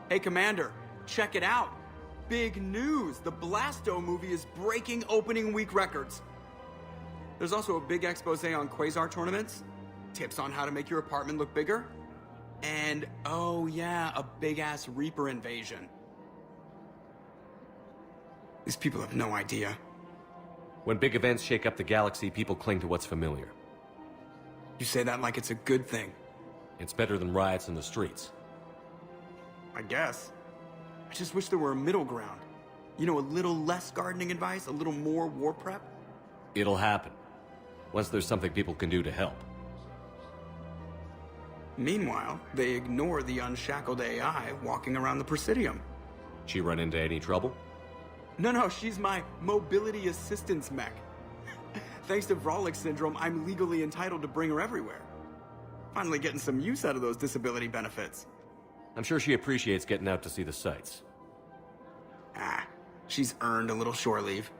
Hey, Commander, check it out. Big news! The Blasto movie is breaking opening week records. There's also a big expose on Quasar tournaments, tips on how to make your apartment look bigger, and, oh yeah, a big-ass Reaper invasion. These people have no idea. When big events shake up the galaxy, people cling to what's familiar. You say that like it's a good thing. It's better than riots in the streets. I guess. I just wish there were a middle ground. You know, a little less gardening advice, a little more war prep. It'll happen. Once there's something people can do to help. Meanwhile, they ignore the unshackled AI walking around the Presidium. She run into any trouble? No, she's my mobility assistance mech. Thanks to Vrolic syndrome, I'm legally entitled to bring her everywhere. Finally getting some use out of those disability benefits. I'm sure she appreciates getting out to see the sights. Ah, she's earned a little shore leave.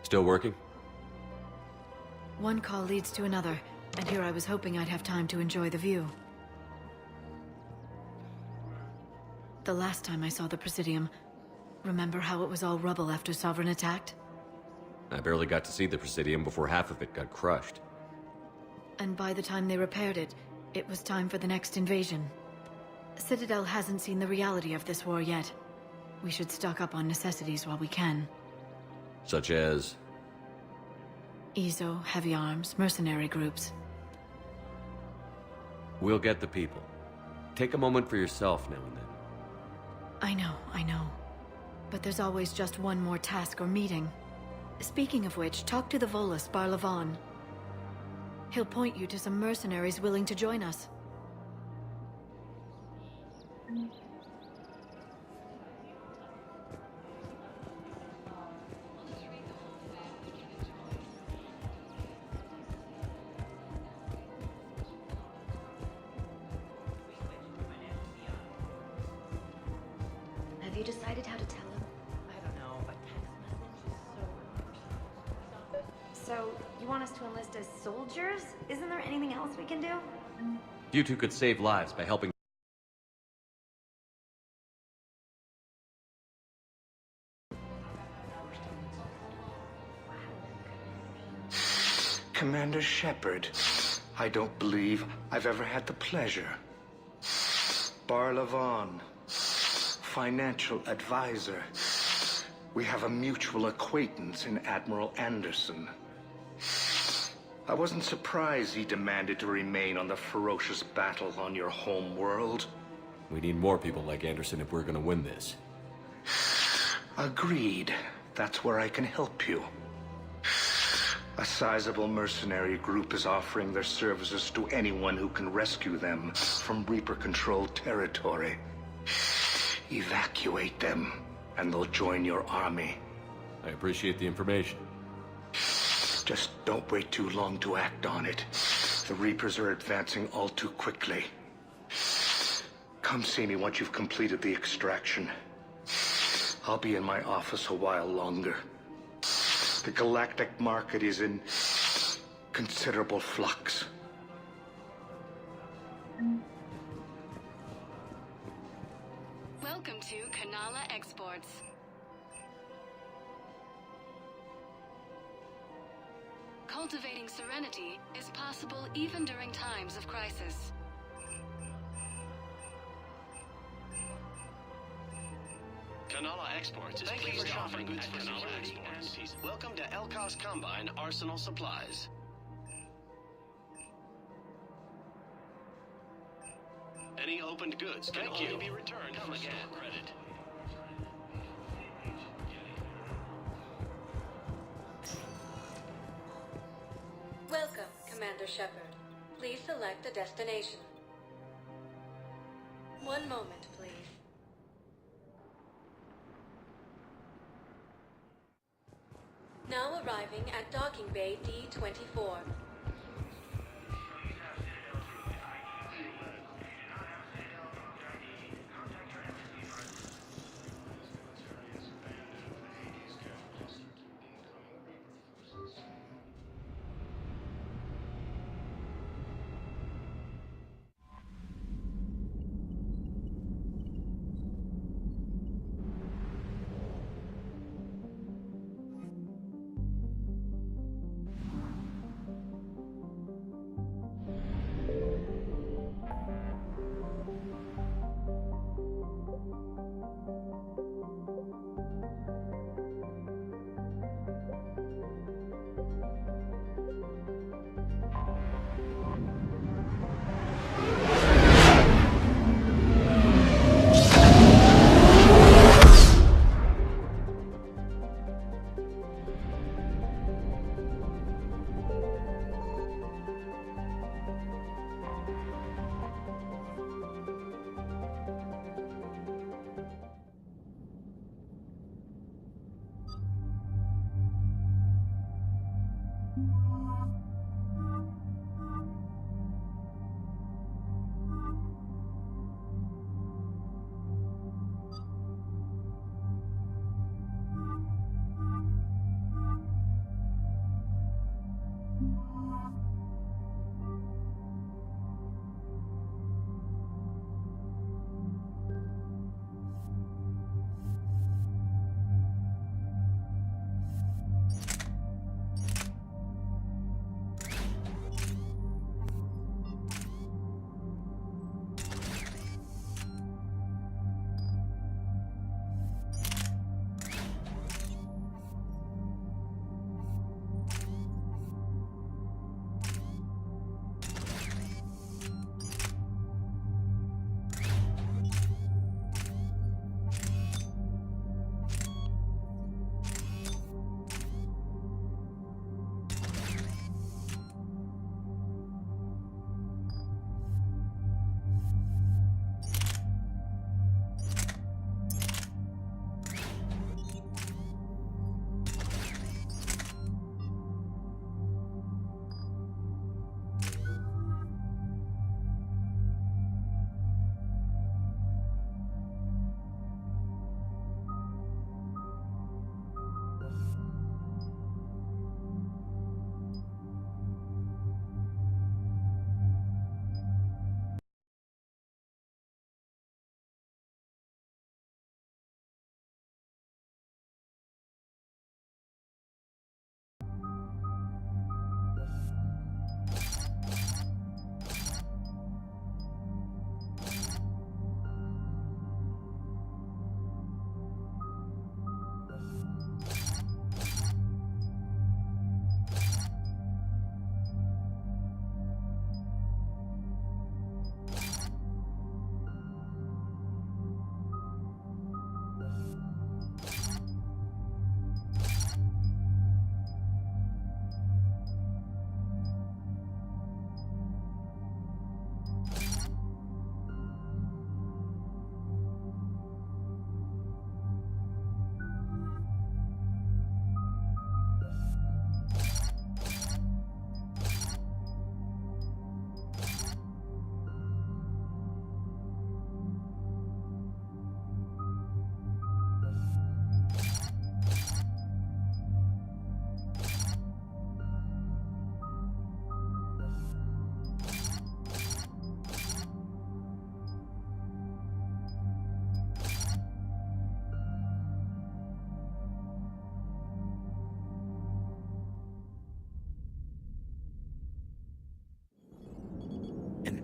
Still working? One call leads to another, and here I was hoping I'd have time to enjoy the view. The last time I saw the Presidium, remember how it was all rubble after Sovereign attacked? I barely got to see the Presidium before half of it got crushed. And by the time they repaired it, it was time for the next invasion. Citadel hasn't seen the reality of this war yet. We should stock up on necessities while we can. Such as? EZO, heavy arms, mercenary groups. We'll get the people. Take a moment for yourself now and then. I know. But there's always just one more task or meeting. Speaking of which, talk to the Volus, Barlavon. He'll point you to some mercenaries willing to join us. Have you decided how to tell him? I don't know. A text message is so... So, you want us to enlist as soldiers? Isn't there anything else we can do? You two could save lives by helping. Commander Shepard, I don't believe I've ever had the pleasure. Barlavon, financial advisor. We have a mutual acquaintance in Admiral Anderson. I wasn't surprised he demanded to remain on the ferocious battle on your home world. We need more people like Anderson if we're gonna win this. Agreed. That's where I can help you. A sizable mercenary group is offering their services to anyone who can rescue them from Reaper-controlled territory. Evacuate them, and they'll join your army. I appreciate the information. Just don't wait too long to act on it. The Reapers are advancing all too quickly. Come see me once you've completed the extraction. I'll be in my office a while longer. The galactic market is in considerable flux. Welcome to Kanala Exports. Cultivating serenity is possible even during times of crisis. Kanala Exports is pleased to offer goods for Kanala Exports. Welcome to Elkos Combine Arsenal Supplies. Any opened goods can only be returned for store credit. Welcome, Commander Shepard. Please select a destination. One moment, please. Now arriving at docking bay D-24.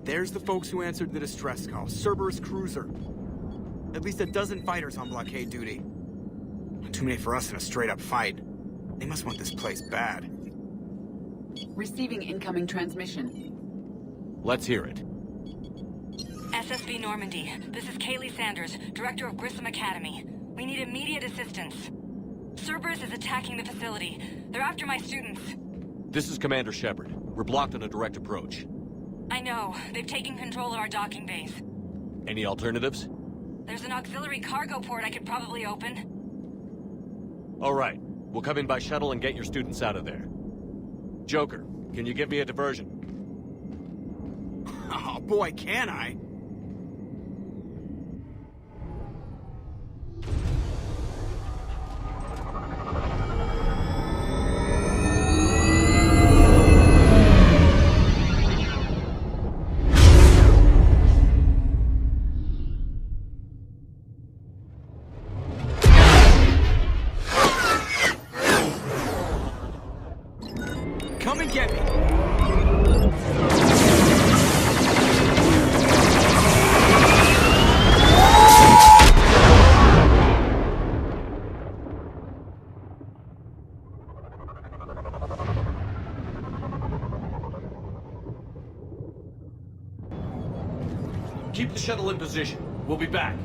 There's the folks who answered the distress call. Cerberus cruiser. At least a dozen fighters on blockade duty. Too many for us in a straight-up fight. They must want this place bad. Receiving incoming transmission. Let's hear it. SSB Normandy, this is Kaylee Sanders, Director of Grissom Academy. We need immediate assistance. Cerberus is attacking the facility. They're after my students. This is Commander Shepard. We're blocked on a direct approach. I know. They've taken control of our docking base. Any alternatives? There's an auxiliary cargo port I could probably open. All right. We'll come in by shuttle and get your students out of there. Joker, can you give me a diversion? Oh boy, can I? Come and get me! Keep the shuttle in position. We'll be back.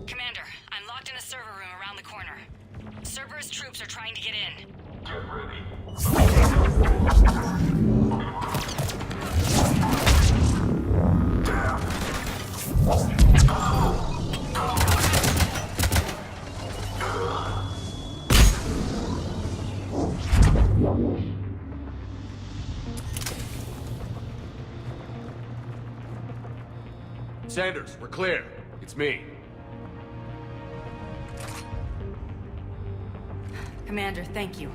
Commander, I'm locked in a server room around the corner. Cerberus troops are trying to get in. Get ready. Sanders, we're clear. It's me. Commander, thank you.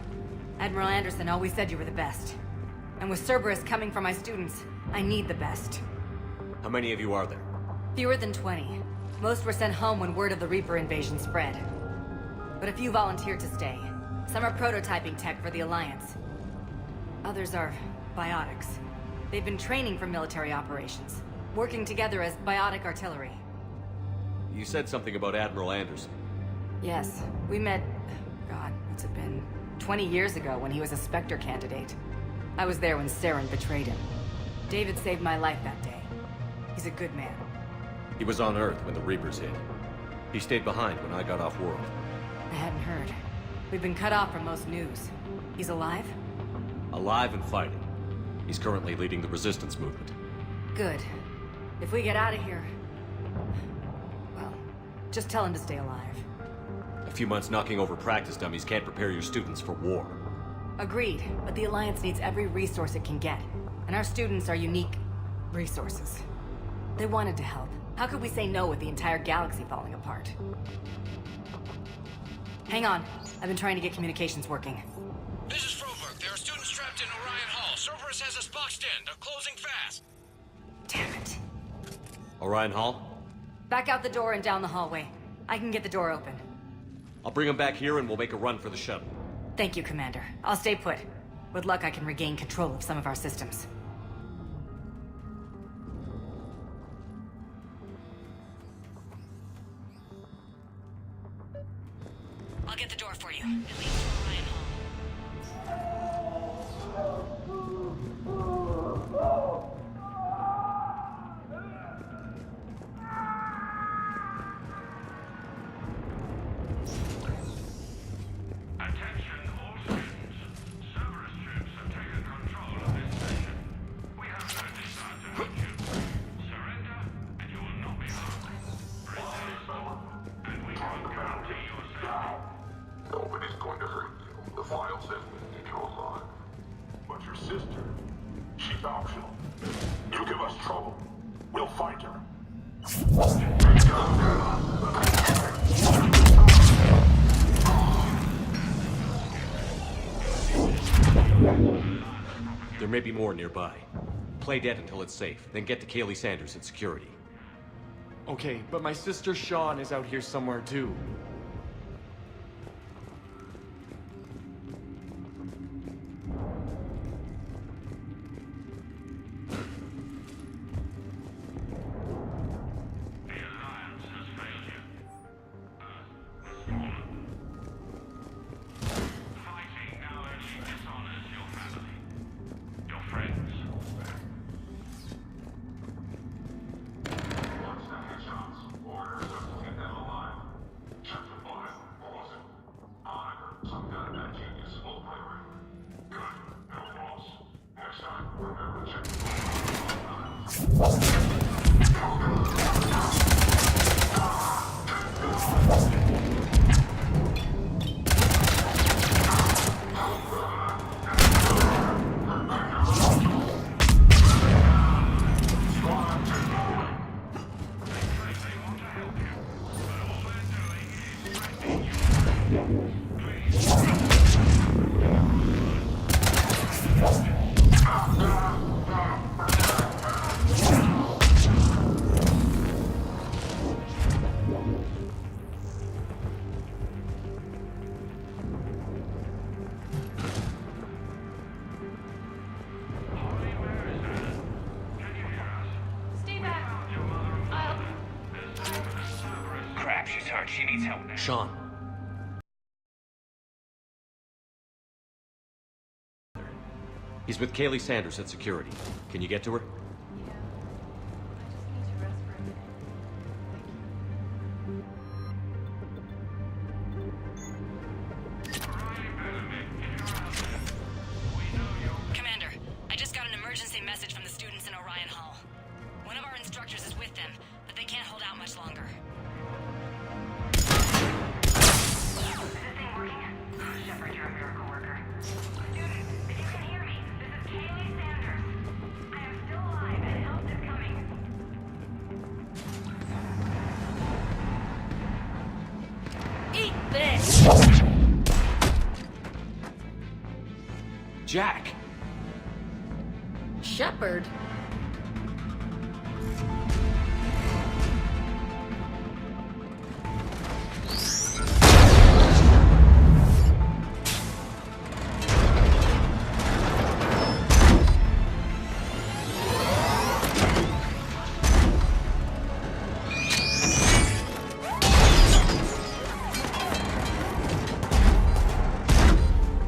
Admiral Anderson always said you were the best. And with Cerberus coming for my students, I need the best. How many of you are there? Fewer than 20. Most were sent home when word of the Reaper invasion spread. But a few volunteered to stay. Some are prototyping tech for the Alliance. Others are biotics. They've been training for military operations, working together as biotic artillery. You said something about Admiral Anderson. Yes, we met... God, what's it been? 20 years ago when he was a Spectre candidate. I was there when Saren betrayed him. David saved my life that day. He's a good man. He was on Earth when the Reapers hit. He stayed behind when I got off world. I hadn't heard. We've been cut off from most news. He's alive? Alive and fighting. He's currently leading the resistance movement. Good. If we get out of here... well, just tell him to stay alive. A few months knocking over practice dummies can't prepare your students for war. Agreed, but the Alliance needs every resource it can get. And our students are unique resources. They wanted to help. How could we say no with the entire galaxy falling apart? Hang on. I've been trying to get communications working. This is Froberg. There are students trapped in Orion Hall. Cerberus has us boxed in. They're closing fast. Damn it. Orion Hall? Back out the door and down the hallway. I can get the door open. I'll bring them back here and we'll make a run for the shuttle. Thank you, Commander. I'll stay put. With luck, I can regain control of some of our systems. I'll get the door for you. It leads to Orion Hall. Attention all students. Cerberus troops have taken control of this station. We have no desire to hurt you. Surrender, and you will not be harmed. Press this button, and we will guarantee your safety. Nobody's going to hurt you. The file says we need you alive. But your sister, she's optional. You give us trouble, we'll find her. There may be more nearby. Play dead until it's safe, then get to Kaylee Sanders in security. Okay, but my sister Sean is out here somewhere too. The Alliance has failed you. Earth has fallen. Fighting now only dishonors your family, your friends. Crap, she's hurt. She needs help now. Sean. He's with Kaylee Sanders at security. Can you get to her? Yeah. I just need to rest for a minute. Commander, I just got an emergency message from the students in Orion Hall. One of our instructors is with them, but they can't hold out much longer. Is this thing working? Shepard, you're a miracle worker. Students, if you can hear me, this is Kaylee Sanders. I am still alive and help is coming. Eat this! Jack! Shepard?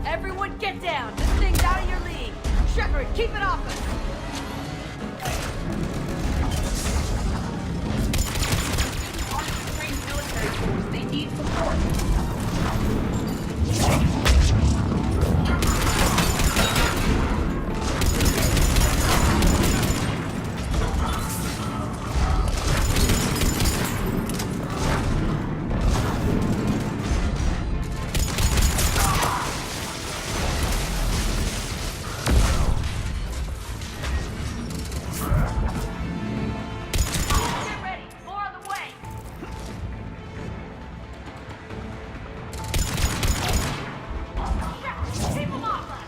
Everyone get down! This thing's out of your league! Shepard, keep it off us! Trained military force. They need support. Get ready! More on the way! Shepard, keep them off us!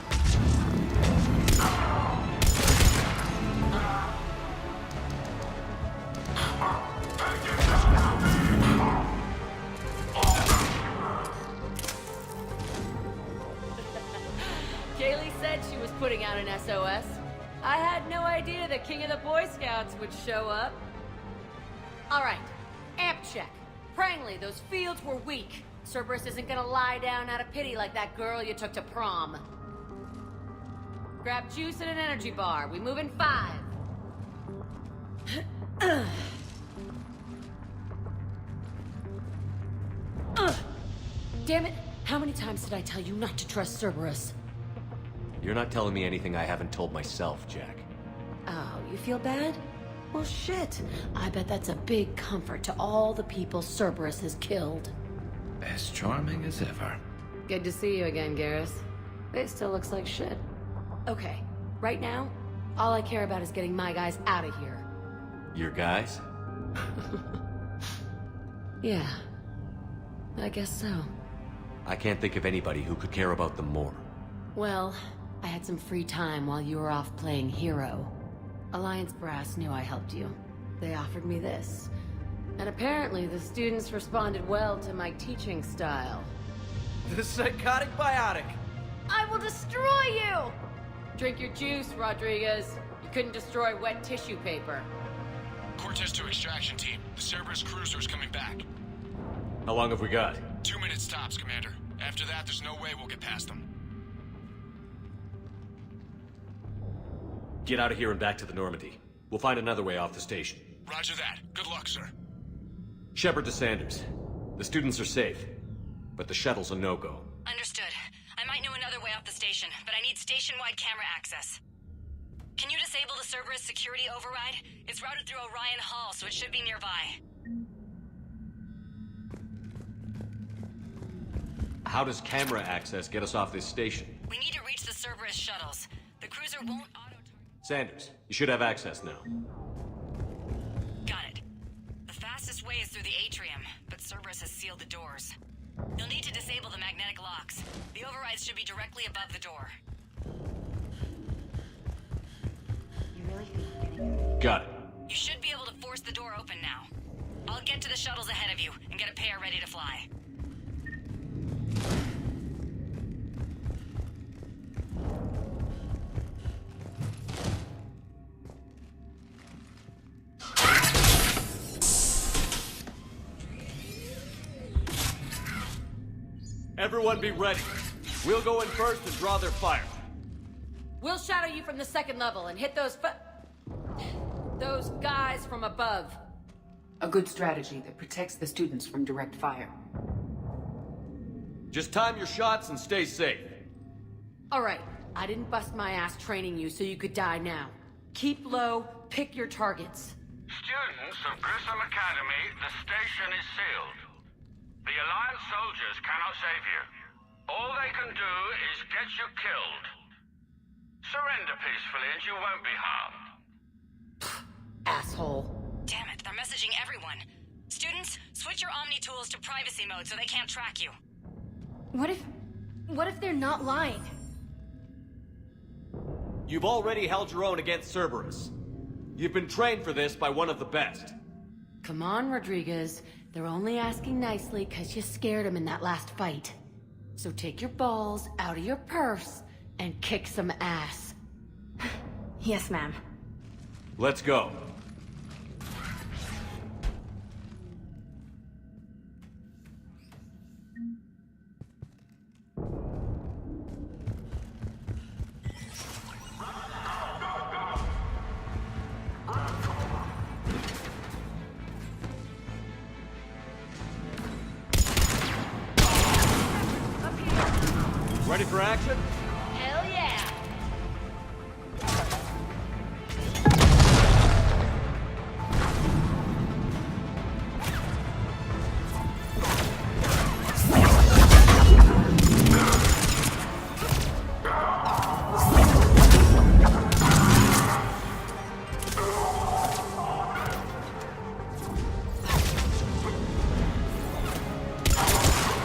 Kaylee said she was putting out an SOS. I had no idea the king of the Boy Scouts would show up. All right, amp check. Prangley, those fields were weak. Cerberus isn't gonna lie down out of pity like that girl you took to prom. Grab juice and an energy bar. We move in 5. Damn it! How many times did I tell you not to trust Cerberus? You're not telling me anything I haven't told myself, Jack. Oh, you feel bad? Well, shit. I bet that's a big comfort to all the people Cerberus has killed. As charming as ever. Good to see you again, Garrus. It still looks like shit. Okay, right now, all I care about is getting my guys out of here. Your guys? Yeah. I guess so. I can't think of anybody who could care about them more. Well, I had some free time while you were off playing hero. Alliance Brass knew I helped you. They offered me this. And apparently the students responded well to my teaching style. The psychotic biotic. I will destroy you! Drink your juice, Rodriguez. You couldn't destroy wet tissue paper. Cortez to extraction team. The Cerberus cruiser is coming back. How long have we got? 2 minutes tops, Commander. After that, there's no way we'll get past them. Get out of here and back to the Normandy. We'll find another way off the station. Roger that. Good luck, sir. Shepard to Sanders. The students are safe, but the shuttle's a no-go. Understood. I might know another way off the station, but I need station-wide camera access. Can you disable the Cerberus security override? It's routed through Orion Hall, so it should be nearby. How does camera access get us off this station? We need to reach the Cerberus shuttles. The cruiser won't auto-target. Sanders, you should have access now. Got it. The fastest way is through the atrium, but Cerberus has sealed the doors. You'll need to disable the magnetic locks. The overrides should be directly above the door. You really think we're getting Got it. You should be able to force the door open now. I'll get to the shuttles ahead of you and get a pair ready to fly. Everyone be ready. We'll go in first and draw their fire. We'll shadow you from the second level and hit those guys from above. A good strategy that protects the students from direct fire. Just time your shots and stay safe. All right, I didn't bust my ass training you so you could die now. Keep low, pick your targets. Students of Grissom Academy, the station is sealed. The Alliance soldiers cannot save you. All they can do is get you killed. Surrender peacefully and you won't be harmed. Asshole. Damn it, they're messaging everyone. Students, switch your Omni tools to privacy mode so they can't track you. What if they're not lying? You've already held your own against Cerberus. You've been trained for this by one of the best. Come on, Rodriguez. They're only asking nicely because you scared them in that last fight. So take your balls out of your purse and kick some ass. Yes, ma'am. Let's go. Ready for action? Hell yeah!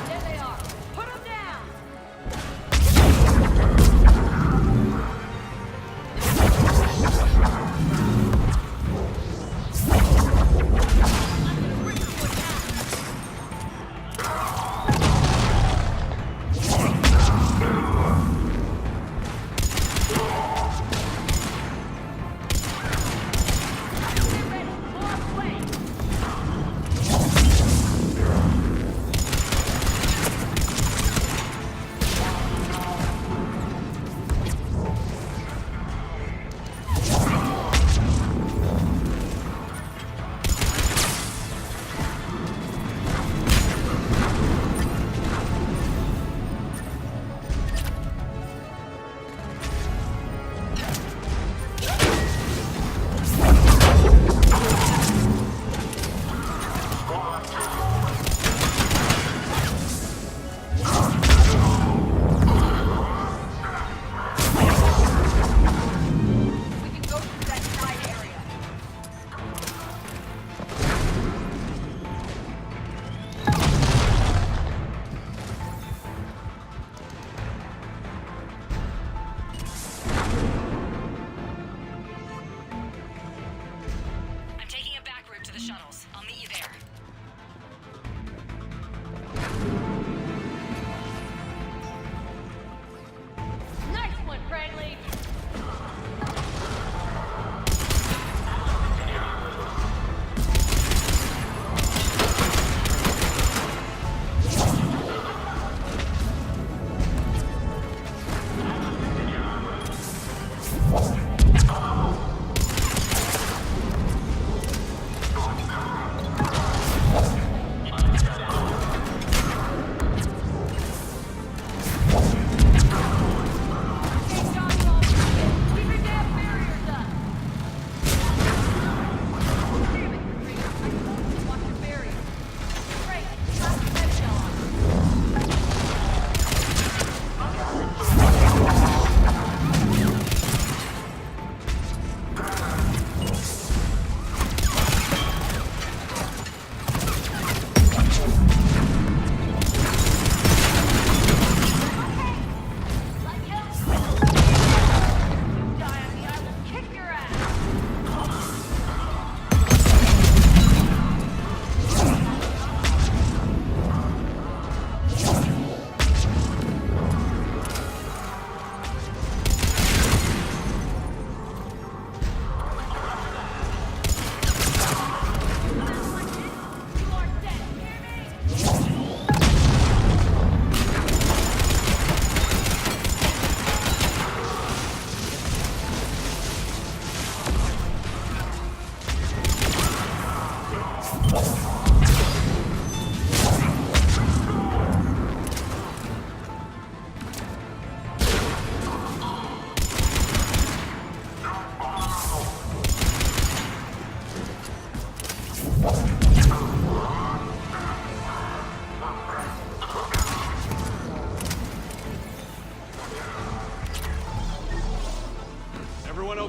There they are. Put them down!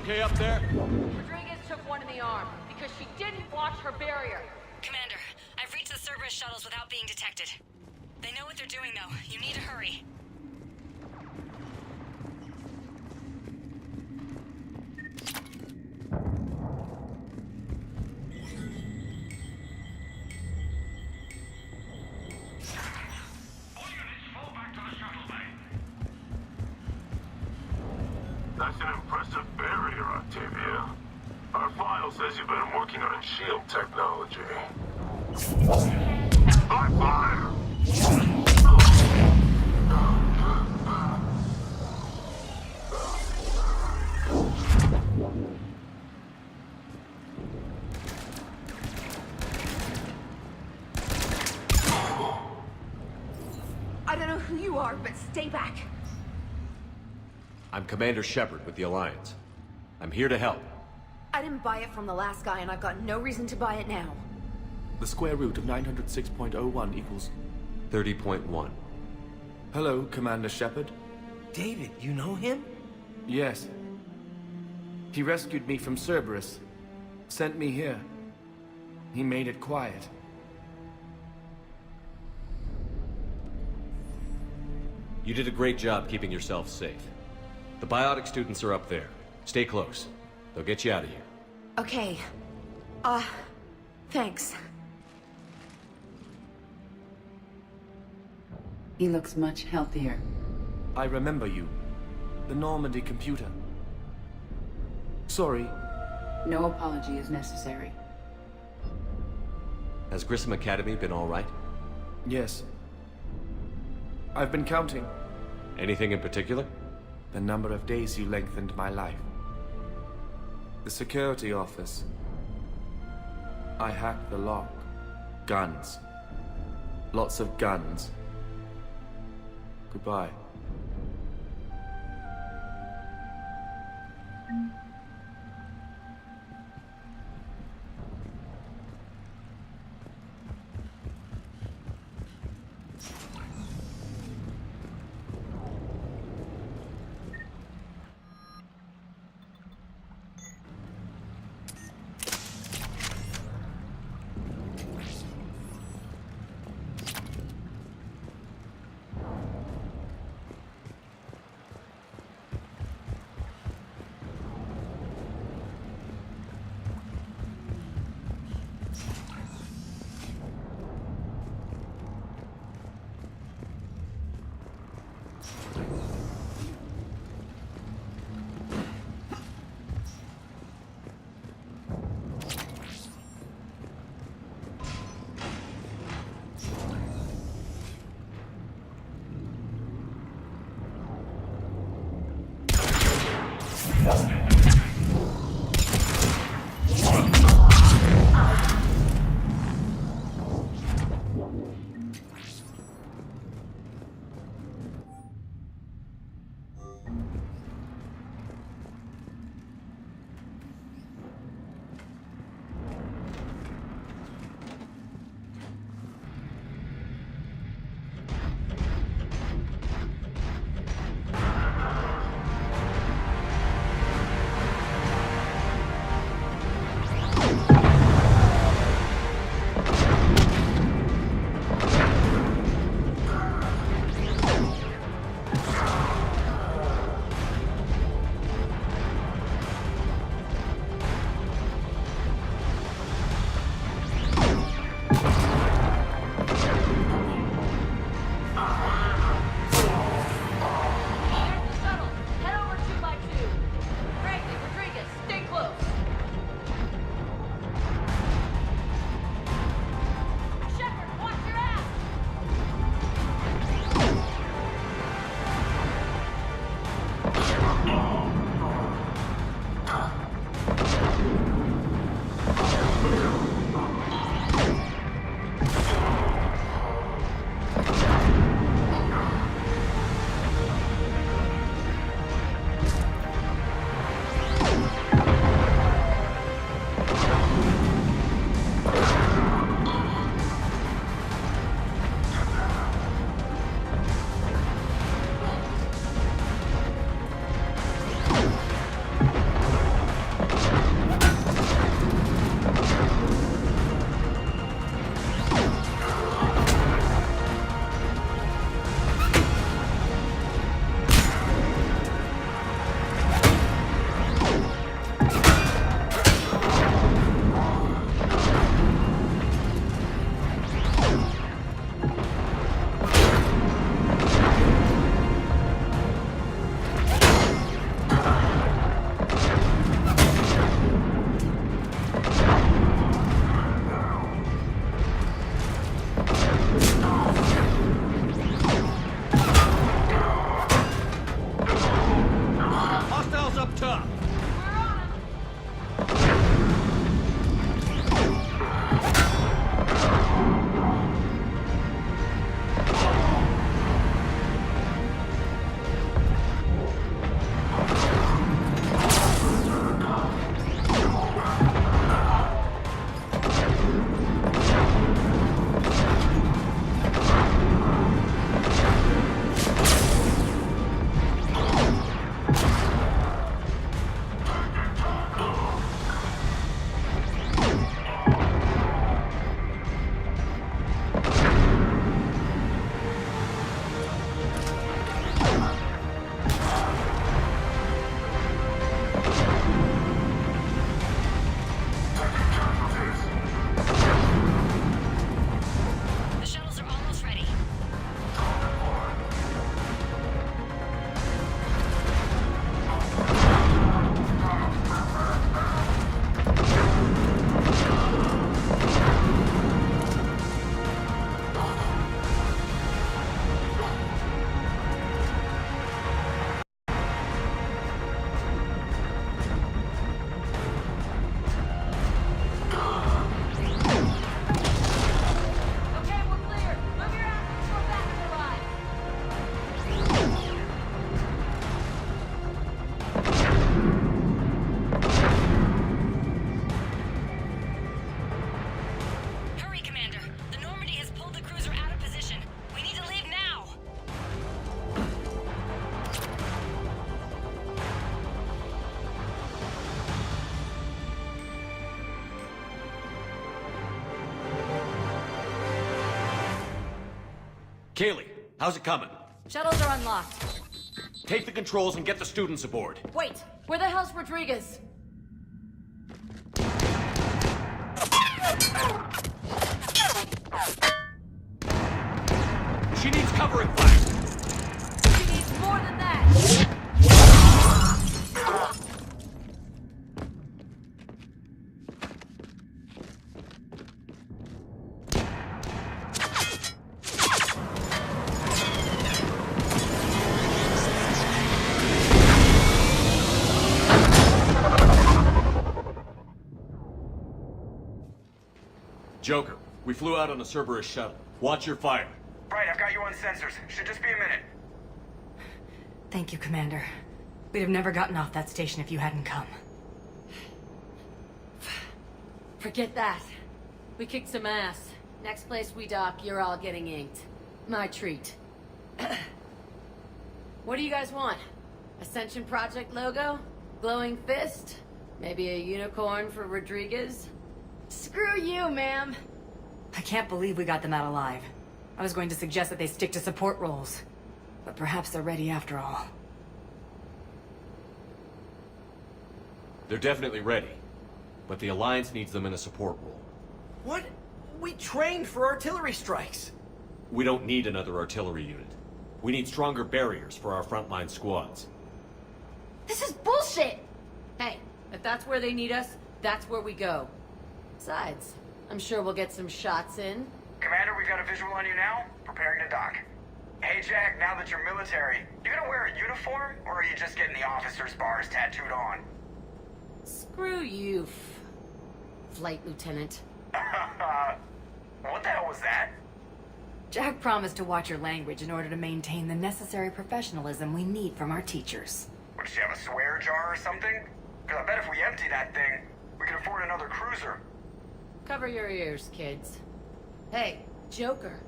okay up there? Rodriguez took one in the arm because she didn't watch her barrier. Commander, I've reached the Cerberus shuttles without being detected. They know what they're doing, though. You need to hurry. That's an impressive barrier, Octavia. Our file says you've been working on shield technology. By fire! I don't know who you are, but stay back. I'm Commander Shepard with the Alliance. I'm here to help. I didn't buy it from the last guy, and I've got no reason to buy it now. The square root of 906.01 equals... 30.1. Hello, Commander Shepard. David, you know him? Yes. He rescued me from Cerberus. Sent me here. He made it quiet. You did a great job keeping yourself safe. The biotic students are up there. Stay close. They'll get you out of here. Okay. Thanks. He looks much healthier. I remember you. The Normandy computer. Sorry. No apology is necessary. Has Grissom Academy been all right? Yes. I've been counting. Anything in particular? The number of days you lengthened my life. The security office. I hacked the lock. Guns. Lots of guns. Goodbye. Kaylee, how's it coming? Shuttles are unlocked. Take the controls and get the students aboard. Wait, where the hell's Rodriguez? She needs covering fire. She needs more than that. Joker, we flew out on a Cerberus shuttle. Watch your fire. Right, I've got you on sensors. Should just be a minute. Thank you, Commander. We'd have never gotten off that station if you hadn't come. Forget that. We kicked some ass. Next place we dock, you're all getting inked. My treat. What do you guys want? Ascension Project logo? Glowing fist? Maybe a unicorn for Rodriguez? Screw you, ma'am! I can't believe we got them out alive. I was going to suggest that they stick to support roles. But perhaps they're ready after all. They're definitely ready. But the Alliance needs them in a support role. What? We trained for artillery strikes. We don't need another artillery unit. We need stronger barriers for our frontline squads. This is bullshit! Hey, if that's where they need us, that's where we go. Besides, I'm sure we'll get some shots in. Commander, we've got a visual on you now. Preparing to dock. Hey, Jack, now that you're military, you gonna wear a uniform, or are you just getting the officer's bars tattooed on? Screw you, Flight Lieutenant. What the hell was that? Jack promised to watch your language in order to maintain the necessary professionalism we need from our teachers. What, does she have a swear jar or something? Because I bet if we empty that thing, we can afford another cruiser. Cover your ears, kids. Hey, Joker.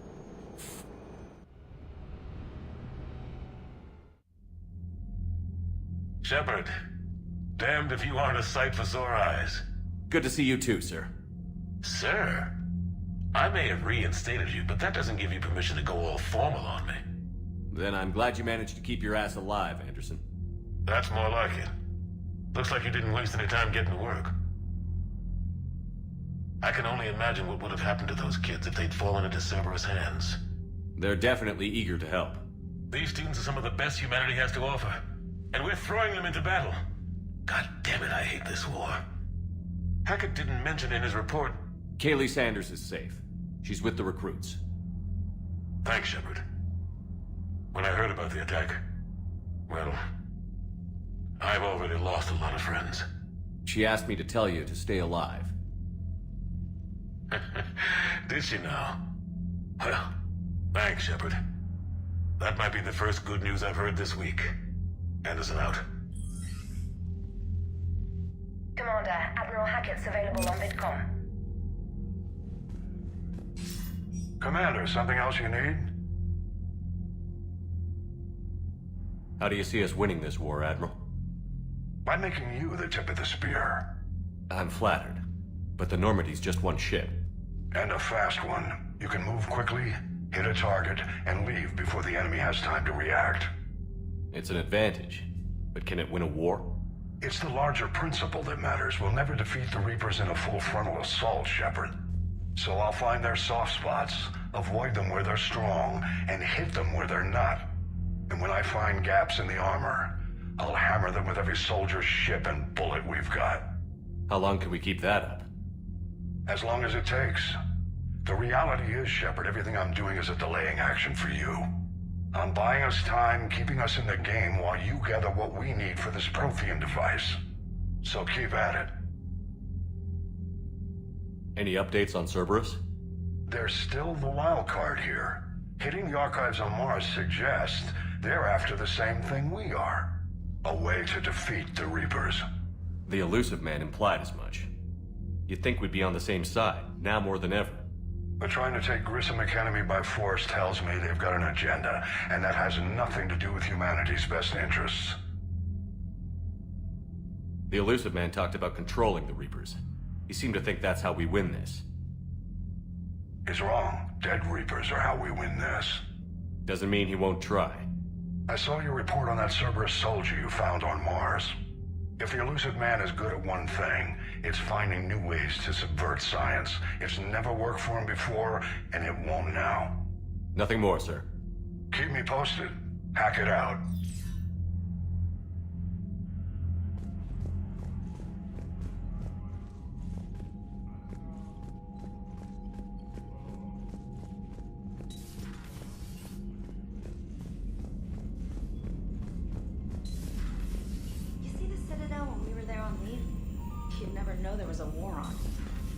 Shepard, damned if you aren't a sight for sore eyes. Good to see you too, sir. Sir? I may have reinstated you, but that doesn't give you permission to go all formal on me. Then I'm glad you managed to keep your ass alive, Anderson. That's more like it. Looks like you didn't waste any time getting to work. I can only imagine what would have happened to those kids if they'd fallen into Cerberus' hands. They're definitely eager to help. These students are some of the best humanity has to offer, and we're throwing them into battle. God damn it, I hate this war. Hackett didn't mention in his report... Kaylee Sanders is safe. She's with the recruits. Thanks, Shepard. When I heard about the attack, well, I've already lost a lot of friends. She asked me to tell you to stay alive. Did she now? Well, thanks, Shepard. That might be the first good news I've heard this week. Anderson out. Commander, Admiral Hackett's available on VidCom. Commander, something else you need? How do you see us winning this war, Admiral? By making you the tip of the spear. I'm flattered. But the Normandy's just one ship. And a fast one. You can move quickly, hit a target, and leave before the enemy has time to react. It's an advantage. But can it win a war? It's the larger principle that matters. We'll never defeat the Reapers in a full frontal assault, Shepard. So I'll find their soft spots, avoid them where they're strong, and hit them where they're not. And when I find gaps in the armor, I'll hammer them with every soldier, ship, and bullet we've got. How long can we keep that up? As long as it takes. The reality is, Shepard, everything I'm doing is a delaying action for you. I'm buying us time, keeping us in the game while you gather what we need for this Prothean device. So keep at it. Any updates on Cerberus? There's still the wild card here. Hitting the archives on Mars suggests they're after the same thing we are. A way to defeat the Reapers. The Elusive Man implied as much. You'd think we'd be on the same side, now more than ever. But trying to take Grissom Academy by force tells me they've got an agenda, and that has nothing to do with humanity's best interests. The Elusive Man talked about controlling the Reapers. He seemed to think that's how we win this. He's wrong. Dead Reapers are how we win this. Doesn't mean he won't try. I saw your report on that Cerberus soldier you found on Mars. If the elusive man is good at one thing, it's finding new ways to subvert science. It's never worked for him before, and it won't now. Nothing more, sir. Keep me posted. Hack it out. You see the Citadel when we were there on leave? You'd never know there was a war on.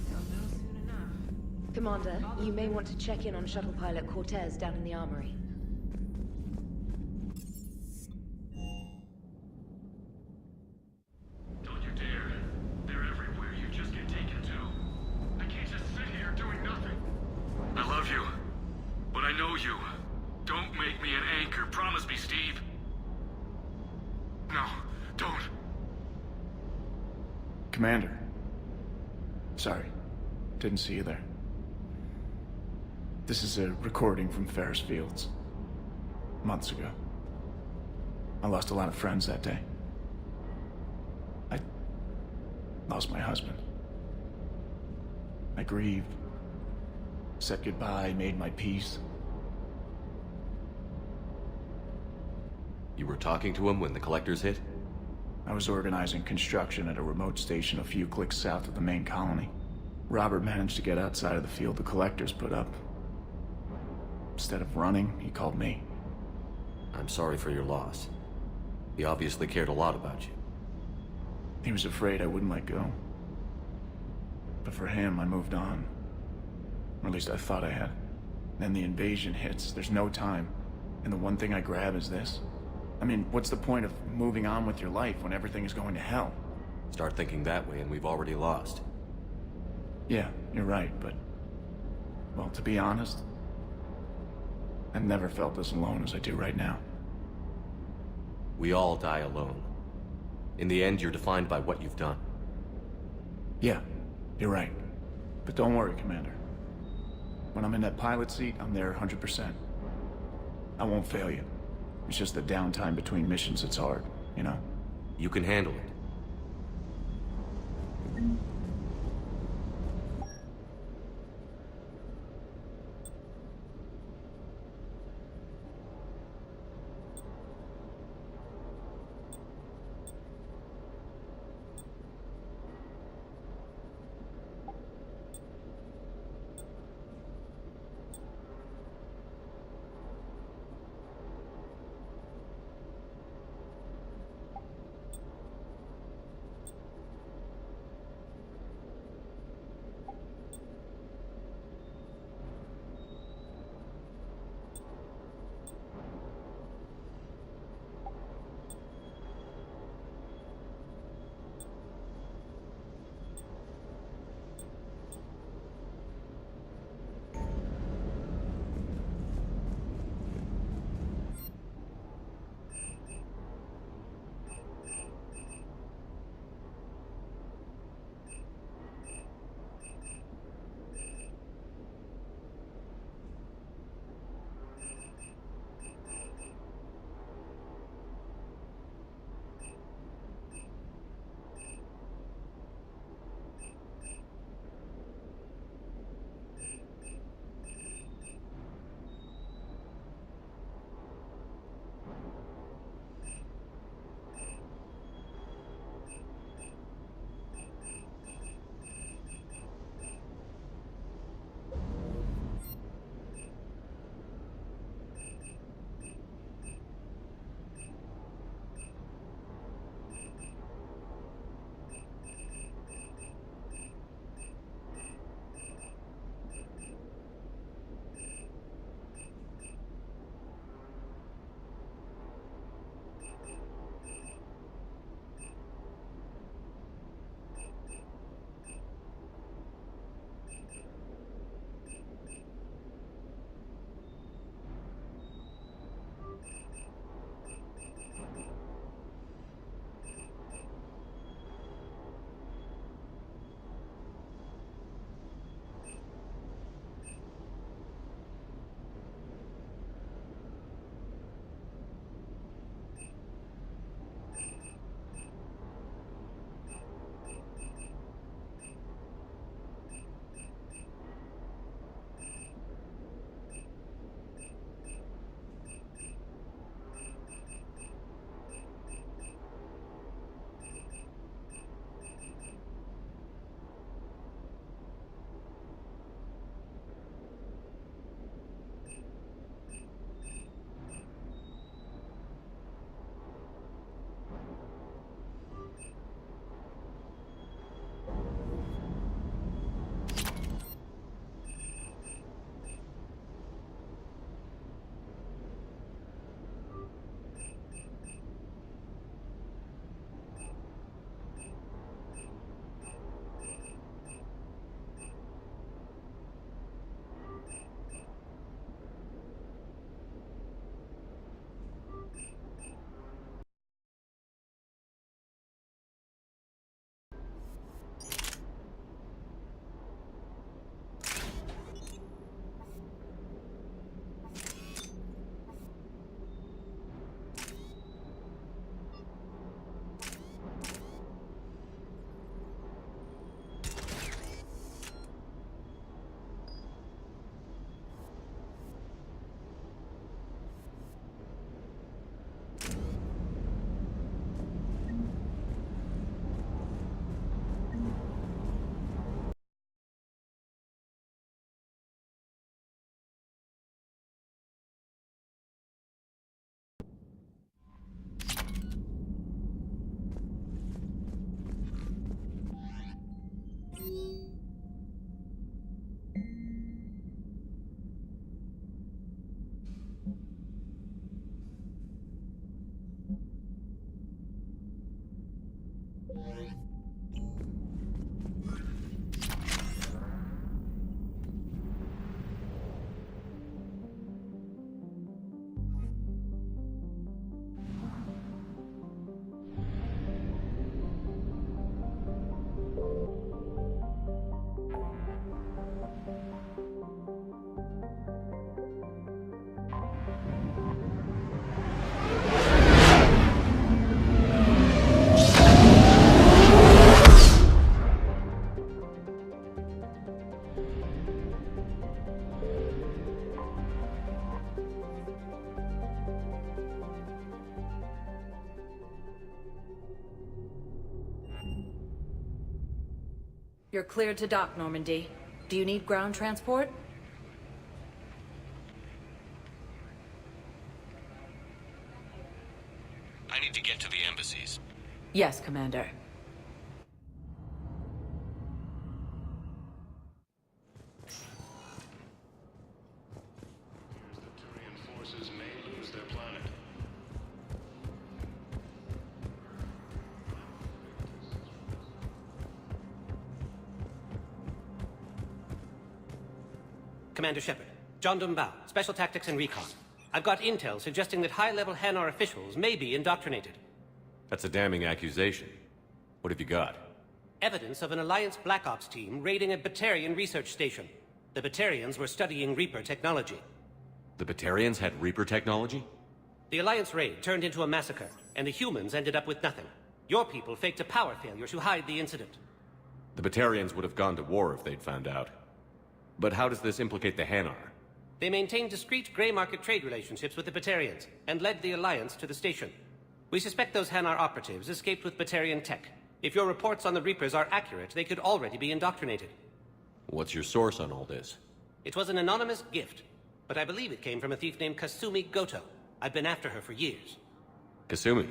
They'll know soon enough. Commander, you may want to check in on shuttle pilot Cortez down in the armory. Don't you dare. They're everywhere. You just get taken to. I can't just sit here doing nothing. I love you, but I know you. Don't make me an anchor. Promise me, Steve. No, don't. Commander. Sorry. Didn't see you there. This is a recording from Ferris Fields. Months ago. I lost a lot of friends that day. I lost my husband. I grieved. Said goodbye, made my peace. You were talking to him when the collectors hit? I was organizing construction at a remote station a few clicks south of the main colony. Robert managed to get outside of the field the collectors put up. Instead of running, he called me. I'm sorry for your loss. He obviously cared a lot about you. He was afraid I wouldn't let go. But for him, I moved on. Or at least I thought I had. Then the invasion hits, there's no time. And the one thing I grab is this. I mean, what's the point of moving on with your life when everything is going to hell? Start thinking that way and we've already lost. Yeah, you're right, but... well, to be honest, I've never felt as alone as I do right now. We all die alone. In the end, you're defined by what you've done. Yeah, you're right. But don't worry, Commander. When I'm in that pilot seat, I'm there 100%. I won't fail you. It's just the downtime between missions that's hard, you know? You can handle it. You're cleared to dock, Normandy. Do you need ground transport? I need to get to the embassies. Yes, Commander. Forces may lose their planet. Commander Shepard, John Dumbao, Special Tactics and Recon. I've got intel suggesting that high-level Hanar officials may be indoctrinated. That's a damning accusation. What have you got? Evidence of an Alliance Black Ops team raiding a Batarian research station. The Batarians were studying Reaper technology. The Batarians had Reaper technology? The Alliance raid turned into a massacre, and the humans ended up with nothing. Your people faked a power failure to hide the incident. The Batarians would have gone to war if they'd found out. But how does this implicate the Hanar? They maintained discreet gray market trade relationships with the Batarians, and led the Alliance to the station. We suspect those Hanar operatives escaped with Batarian tech. If your reports on the Reapers are accurate, they could already be indoctrinated. What's your source on all this? It was an anonymous gift, but I believe it came from a thief named Kasumi Goto. I've been after her for years. Kasumi?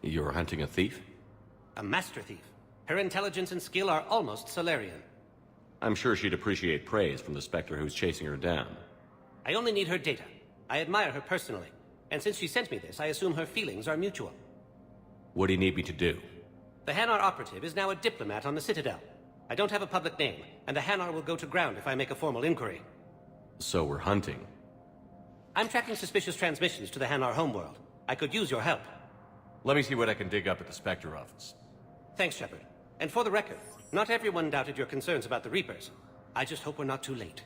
You're hunting a thief? A master thief. Her intelligence and skill are almost Solarian. I'm sure she'd appreciate praise from the Spectre who's chasing her down. I only need her data. I admire her personally, and since she sent me this, I assume her feelings are mutual. What do you need me to do? The Hanar operative is now a diplomat on the Citadel. I don't have a public name, and the Hanar will go to ground if I make a formal inquiry. So we're hunting. I'm tracking suspicious transmissions to the Hanar homeworld. I could use your help. Let me see what I can dig up at the Spectre office. Thanks, Shepard. And for the record, not everyone doubted your concerns about the Reapers. I just hope we're not too late.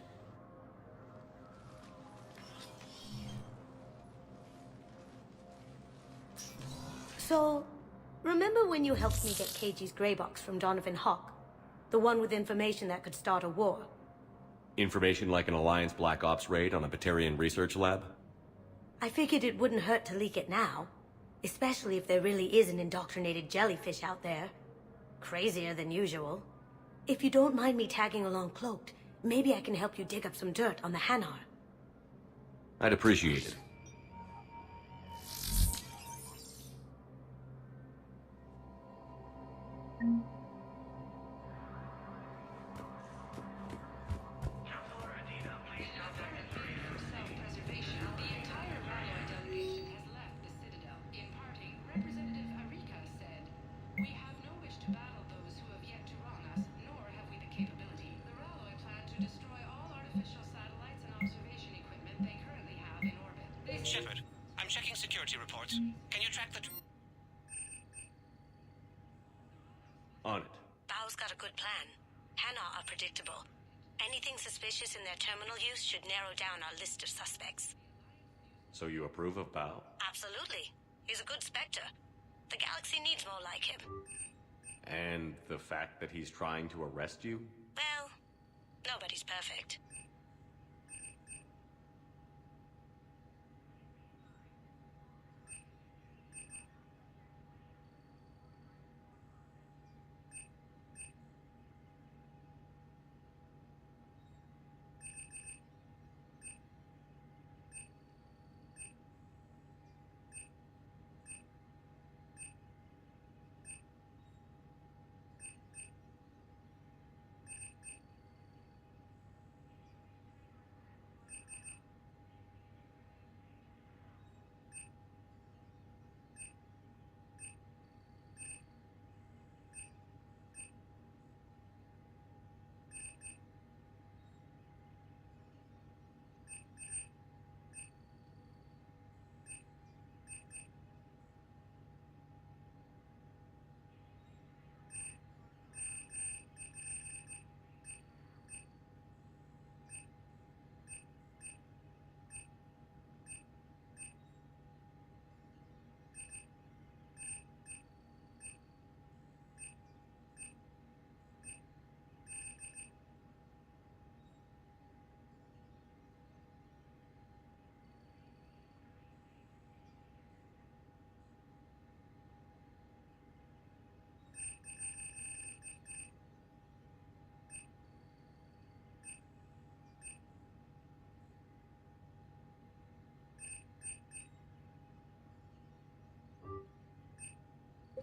So, remember when you helped me get KG's grey box from Donovan Hawk? The one with information that could start a war? Information like an Alliance Black Ops raid on a Batarian research lab? I figured it wouldn't hurt to leak it now. Especially if there really is an indoctrinated jellyfish out there. Crazier than usual. If you don't mind me tagging along cloaked, maybe I can help you dig up some dirt on the Hanar. I'd appreciate it. Shepard, I'm checking security reports. Can you track the... On it. Bao's got a good plan. Hanar are predictable. Anything suspicious in their terminal use should narrow down our list of suspects. So you approve of Bao? Absolutely. He's a good Spectre. The galaxy needs more like him. And the fact that he's trying to arrest you? Well, nobody's perfect.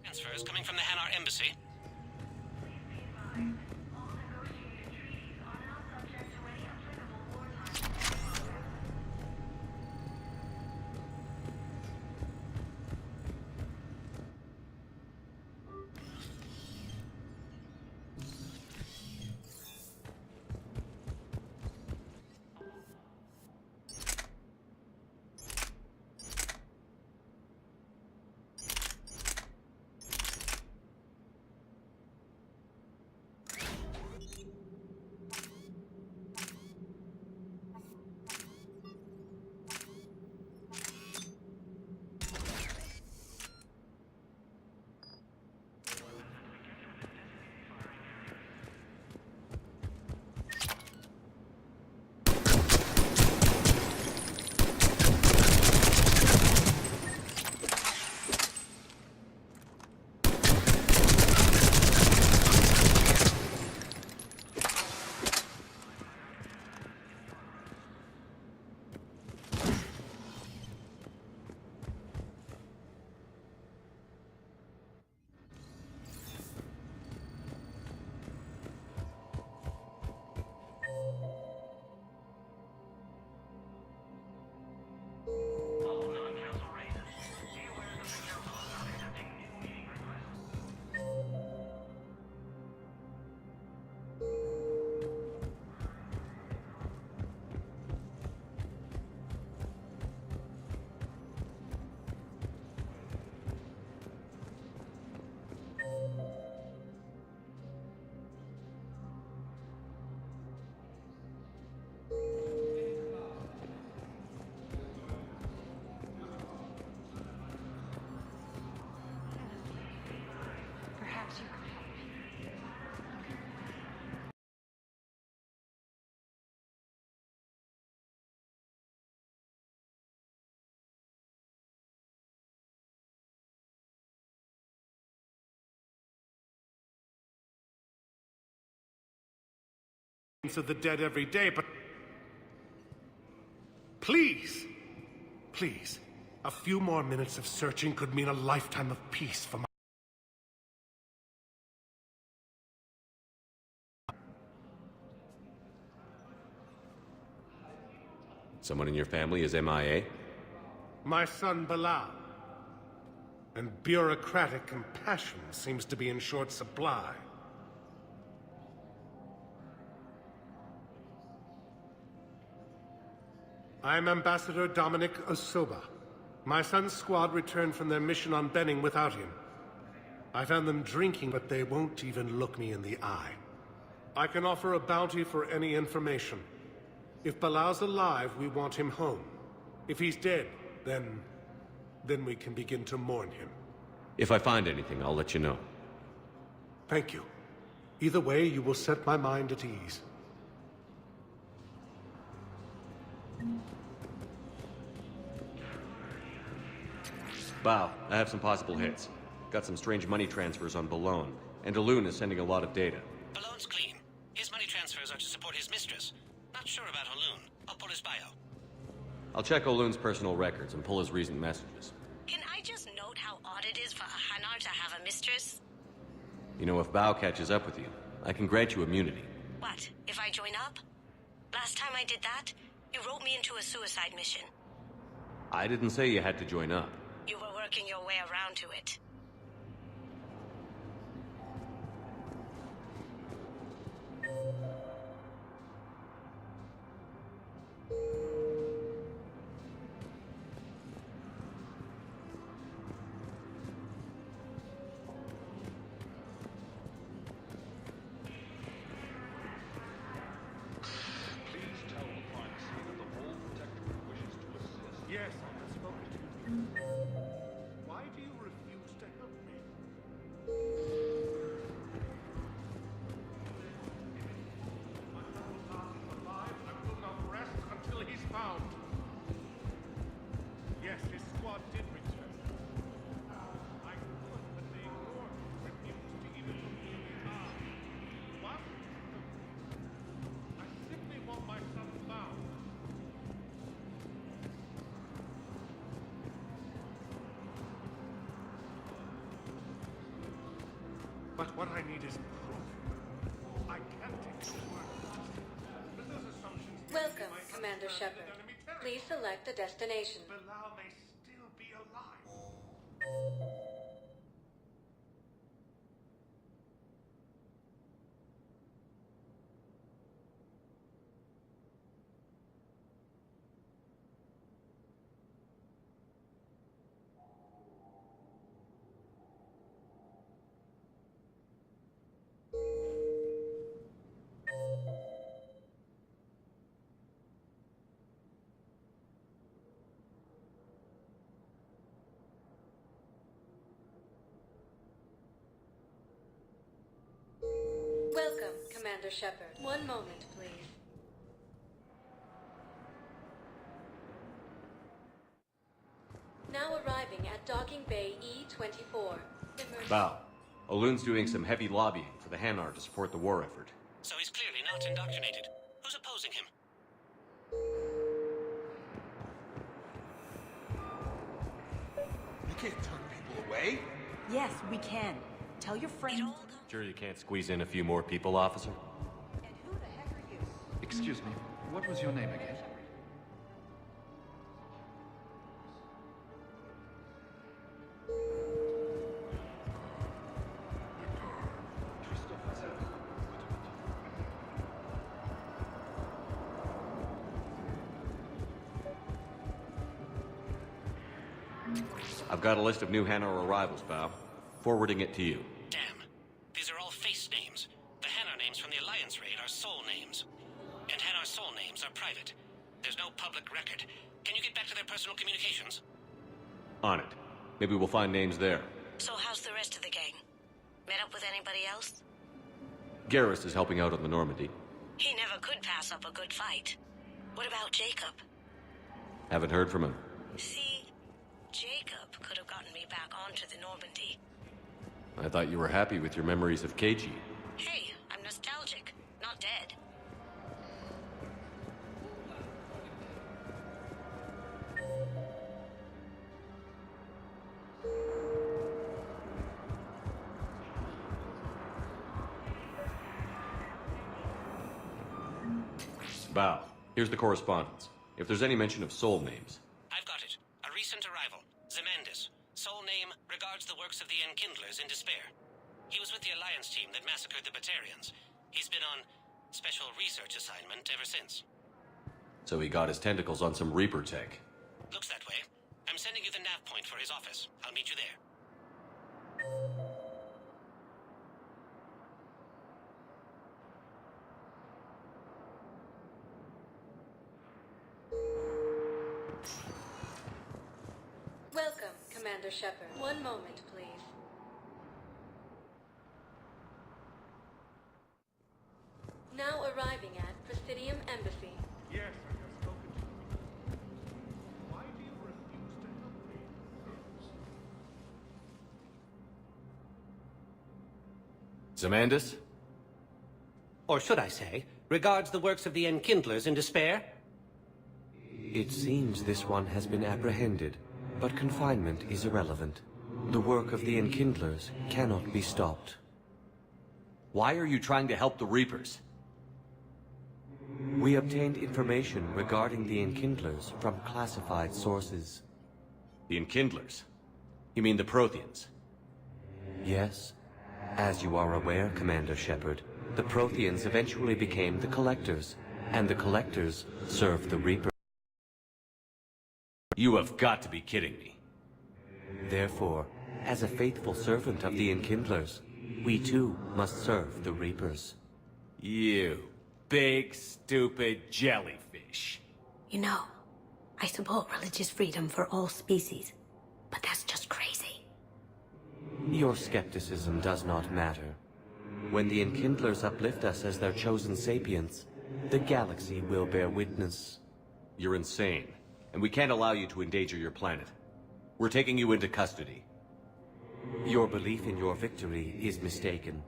Transfers coming from the Hanar embassy. Of the dead every day, but please, a few more minutes of searching could mean a lifetime of peace for my... Someone in your family is MIA? My son Bilal. And bureaucratic compassion seems to be in short supply. I'm Ambassador Dominic Osoba. My son's squad returned from their mission on Benning without him. I found them drinking, but they won't even look me in the eye. I can offer a bounty for any information. If Bilal's alive, we want him home. If he's dead, then we can begin to mourn him. If I find anything, I'll let you know. Thank you. Either way, you will set my mind at ease. Bow, I have some possible hits. Got some strange money transfers on Balone, and Daloon is sending a lot of data. Balone's clean. His money transfers are to support his mistress. Not sure about Haloon. I'll pull his bio. I'll check Oloon's personal records and pull his recent messages. Can I just note how odd it is for a Hanar to have a mistress? You know, if Bow catches up with you, I can grant you immunity. What, if I join up? Last time I did that, you wrote me into a suicide mission. I didn't say you had to join up. You were working your way around to it. Yes, I've spoken to you. Why do you refuse to help me? My son is alive. I will not rest until he's found. Yes, his squad did return. I could, but they ignored me, refused to even look me in the eye. What? I simply want my son found. But what I need is proof. I can't take your word. But those assumptions... Welcome, Commander Shepard. Please select a destination. Bilal may still be alive. Welcome, Commander Shepard. One moment, please. Now arriving at Docking Bay E-24. Bow. Olun's doing some heavy lobbying for the Hanar to support the war effort. So he's clearly not indoctrinated. Who's opposing him? You can't turn people away. Yes, we can. Tell your friend. Sure you can't squeeze in a few more people, officer? And who the heck are you? Excuse me, what was your name again? I've got a list of new Hanar arrivals, Bow. Forwarding it to you. Damn. These are all face names. The Hanar names from the Alliance raid are soul names. And Hanar soul names are private. There's no public record. Can you get back to their personal communications? On it. Maybe we'll find names there. So how's the rest of the gang? Met up with anybody else? Garrus is helping out on the Normandy. He never could pass up a good fight. What about Jacob? Haven't heard from him. See, Jacob could have gotten me back onto the Normandy. I thought you were happy with your memories of KG. Hey, I'm nostalgic, not dead. Bow. Here's the correspondence. If there's any mention of soul names. I've got it. A recent arrival. Zemandis. Soul name regards the works of the Enkindlers in despair. He was with the Alliance team that massacred the Batarians. He's been on special research assignment ever since. So he got his tentacles on some Reaper tech. Looks that way. I'm sending you the nav point for his office. I'll meet you there. Welcome, Commander Shepard. One moment, please. Now arriving at Presidium Embassy. Yes, I have spoken to you. Why do you refuse to help me? Zemandis? Or should I say, regards the works of the Enkindlers in despair? It seems this one has been apprehended, but confinement is irrelevant. The work of the Enkindlers cannot be stopped. Why are you trying to help the Reapers? We obtained information regarding the Enkindlers from classified sources. The Enkindlers? You mean the Protheans? Yes. As you are aware, Commander Shepard, the Protheans eventually became the Collectors, and the Collectors served the Reapers. You have got to be kidding me. Therefore, as a faithful servant of the Enkindlers, we too must serve the Reapers. You big, stupid jellyfish. You know, I support religious freedom for all species, but that's just crazy. Your skepticism does not matter. When the Enkindlers uplift us as their chosen sapients, the galaxy will bear witness. You're insane, and we can't allow you to endanger your planet. We're taking you into custody. Your belief in your victory is mistaken.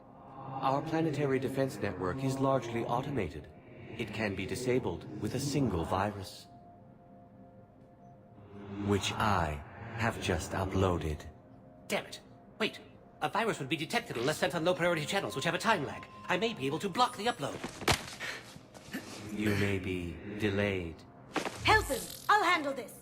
Our planetary defense network is largely automated. It can be disabled with a single virus, which I have just uploaded. Damn it. Wait, A virus would be detected unless sent on low-priority channels, which have a time lag. I may be able to block the upload. You may be delayed. Help him! I'll handle this!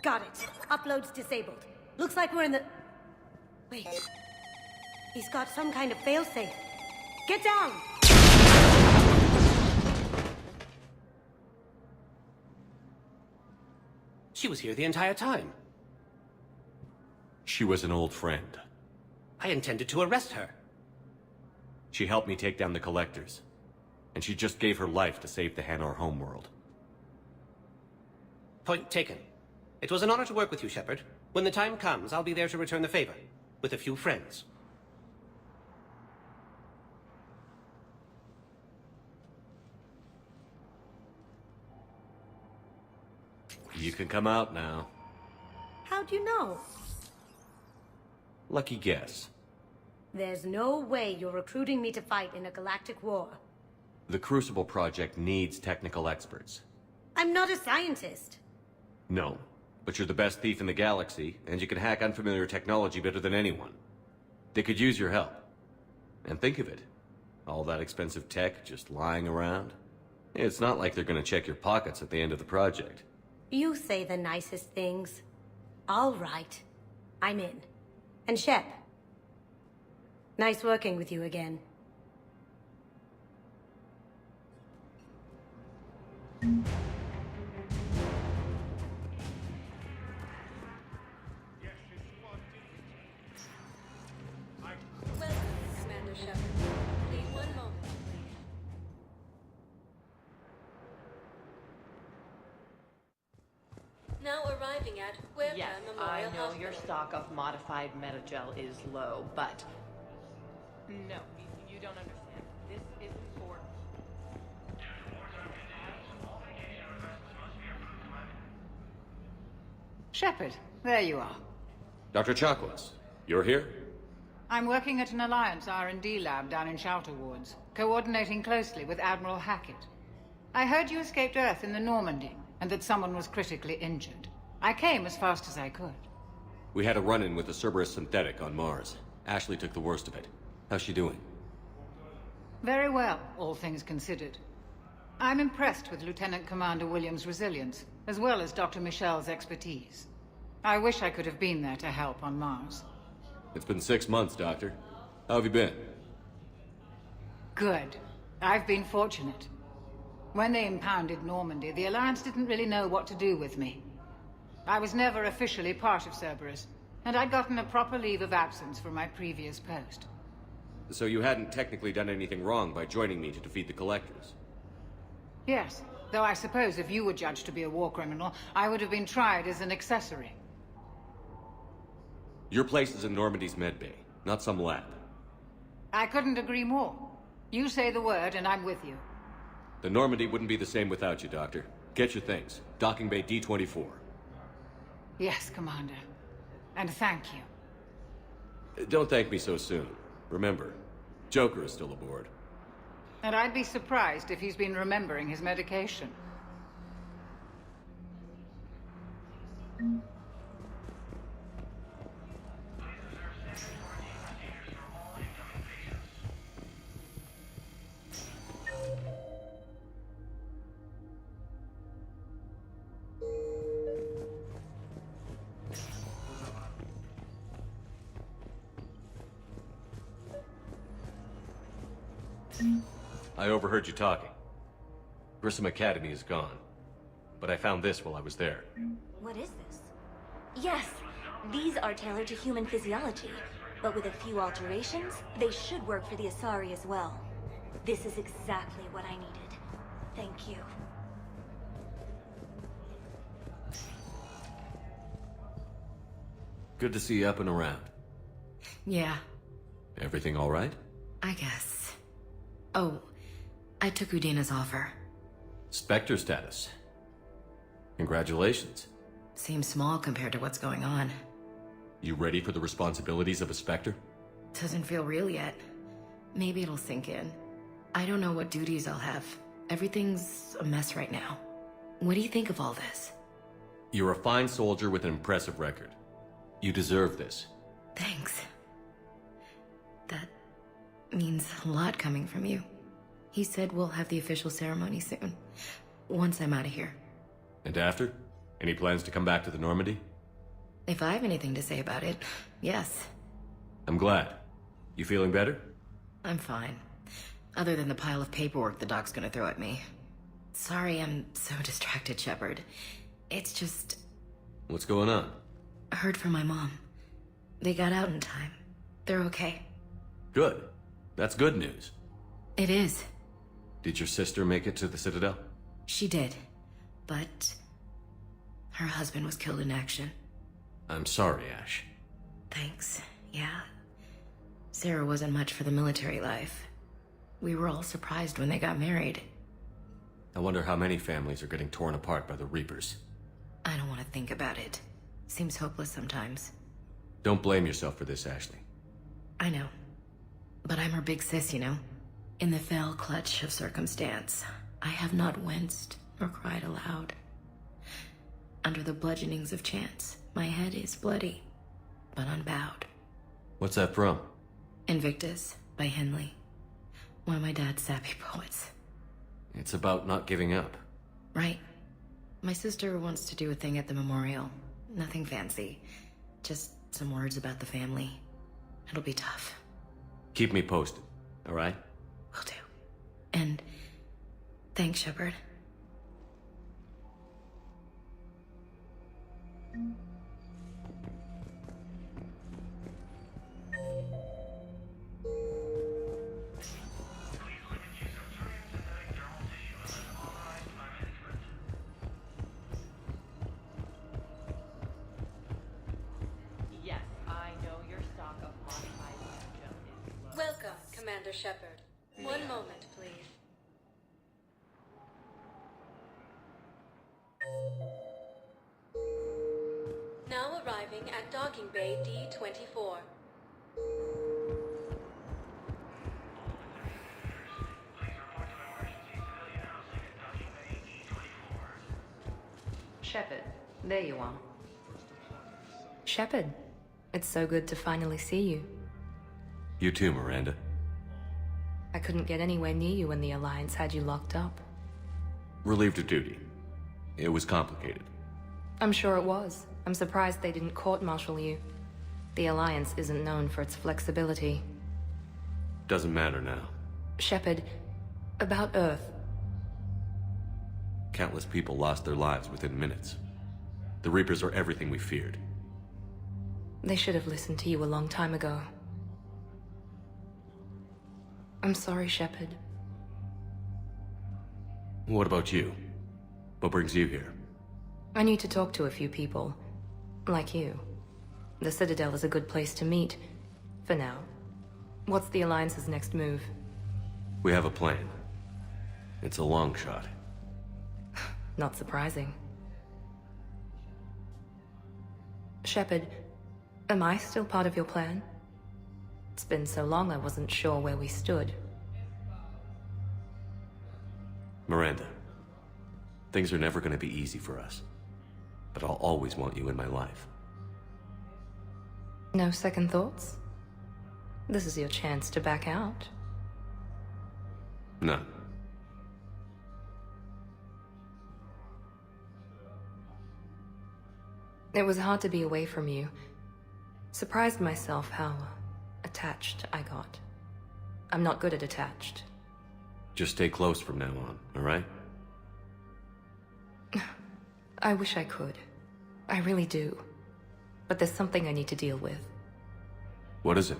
Got it. Upload's disabled. Looks like we're in the... Wait. He's got some kind of failsafe. Get down! She was here the entire time. She was an old friend. I intended to arrest her. She helped me take down the Collectors. And she just gave her life to save the Hanar homeworld. Point taken. It was an honor to work with you, Shepard. When the time comes, I'll be there to return the favor. With a few friends. You can come out now. How'd you know? Lucky guess. There's no way you're recruiting me to fight in a galactic war. The Crucible Project needs technical experts. I'm not a scientist. No, but you're the best thief in the galaxy, and you can hack unfamiliar technology better than anyone. They could use your help. And think of it. All that expensive tech just lying around. It's not like they're gonna check your pockets at the end of the project. You say the nicest things. All right. I'm in. And Shep. Nice working with you again. Welcome, Commander Shepard. Please, one moment. Now arriving at Webber Yes, Memorial I know Hospital. your stock of modified metagel is low, but... No, you don't understand. This isn't for... Shepard, there you are. Dr. Chakwas, you're here? I'm working at an Alliance R&D lab down in Shelter Wards, coordinating closely with Admiral Hackett. I heard you escaped Earth in the Normandy, and that someone was critically injured. I came as fast as I could. We had a run-in with the Cerberus synthetic on Mars. Ashley took the worst of it. How's she doing? Very well, all things considered. I'm impressed with Lieutenant Commander Williams' resilience, as well as Dr. Michel's expertise. I wish I could have been there to help on Mars. It's been 6 months, Doctor. How have you been? Good. I've been fortunate. When they impounded Normandy, the Alliance didn't really know what to do with me. I was never officially part of Cerberus, and I'd gotten a proper leave of absence from my previous post. So you hadn't technically done anything wrong by joining me to defeat the Collectors? Yes, though I suppose if you were judged to be a war criminal, I would have been tried as an accessory. Your place is in Normandy's medbay, not some lab. I couldn't agree more. You say the word and I'm with you. The Normandy wouldn't be the same without you, Doctor. Get your things. Docking bay D-24. Yes, Commander. And thank you. Don't thank me so soon. Remember, Joker is still aboard. And I'd be surprised if he's been remembering his medication. I overheard you talking. Grissom Academy is gone. But I found this while I was there. What is this? Yes, these are tailored to human physiology, but with a few alterations, they should work for the Asari as well. This is exactly what I needed. Thank you. Good to see you up and around. Yeah, Everything all right? I guess. Oh, I took Udina's offer. Spectre status. Congratulations. Seems small compared to what's going on. You ready for the responsibilities of a Spectre? Doesn't feel real yet. Maybe it'll sink in. I don't know what duties I'll have. Everything's a mess right now. What do you think of all this? You're a fine soldier with an impressive record. You deserve this. Thanks. That means a lot coming from you. He said we'll have the official ceremony soon, once I'm out of here. And after? Any plans to come back to the Normandy? If I have anything to say about it, yes. I'm glad. You feeling better? I'm fine. Other than the pile of paperwork the doc's gonna throw at me. Sorry I'm so distracted, Shepard. It's just... What's going on? I heard from my mom. They got out in time. They're okay. Good. That's good news. It is. Did your sister make it to the Citadel? She did. But... her husband was killed in action. I'm sorry, Ash. Thanks. Yeah. Sarah wasn't much for the military life. We were all surprised when they got married. I wonder how many families are getting torn apart by the Reapers. I don't want to think about it. Seems hopeless sometimes. Don't blame yourself for this, Ashley. I know. But I'm her big sis, you know? In the fell clutch of circumstance, I have not winced or cried aloud. Under the bludgeonings of chance, my head is bloody, but unbowed. What's that from? Invictus by Henley. One of my dad's sappy poets. It's about not giving up. Right. My sister wants to do a thing at the memorial. Nothing fancy. Just some words about the family. It'll be tough. Keep me posted, all right? Will do. And thanks, Shepard. Yes, I know your stock of modified meta-gel is low. Welcome, Commander Shepard. One moment, please. Now arriving at Docking Bay D-24. Shepard, there you are. Shepard, it's so good to finally see you. You too, Miranda. I couldn't get anywhere near you when the Alliance had you locked up. Relieved of duty. It was complicated. I'm sure it was. I'm surprised they didn't court-martial you. The Alliance isn't known for its flexibility. Doesn't matter now. Shepard, about Earth. Countless people lost their lives within minutes. The Reapers are everything we feared. They should have listened to you a long time ago. I'm sorry, Shepard. What about you? What brings you here? I need to talk to a few people. Like you. The Citadel is a good place to meet. For now. What's the Alliance's next move? We have a plan. It's a long shot. Not surprising. Shepard, am I still part of your plan? It's been so long I wasn't sure where we stood. Miranda, things are never going to be easy for us. But I'll always want you in my life. No second thoughts? This is your chance to back out. No. It was hard to be away from you. Surprised myself how attached I got. I'm not good at attached. Just stay close from now on, all right? I wish I could. I really do. But there's something I need to deal with. What is it?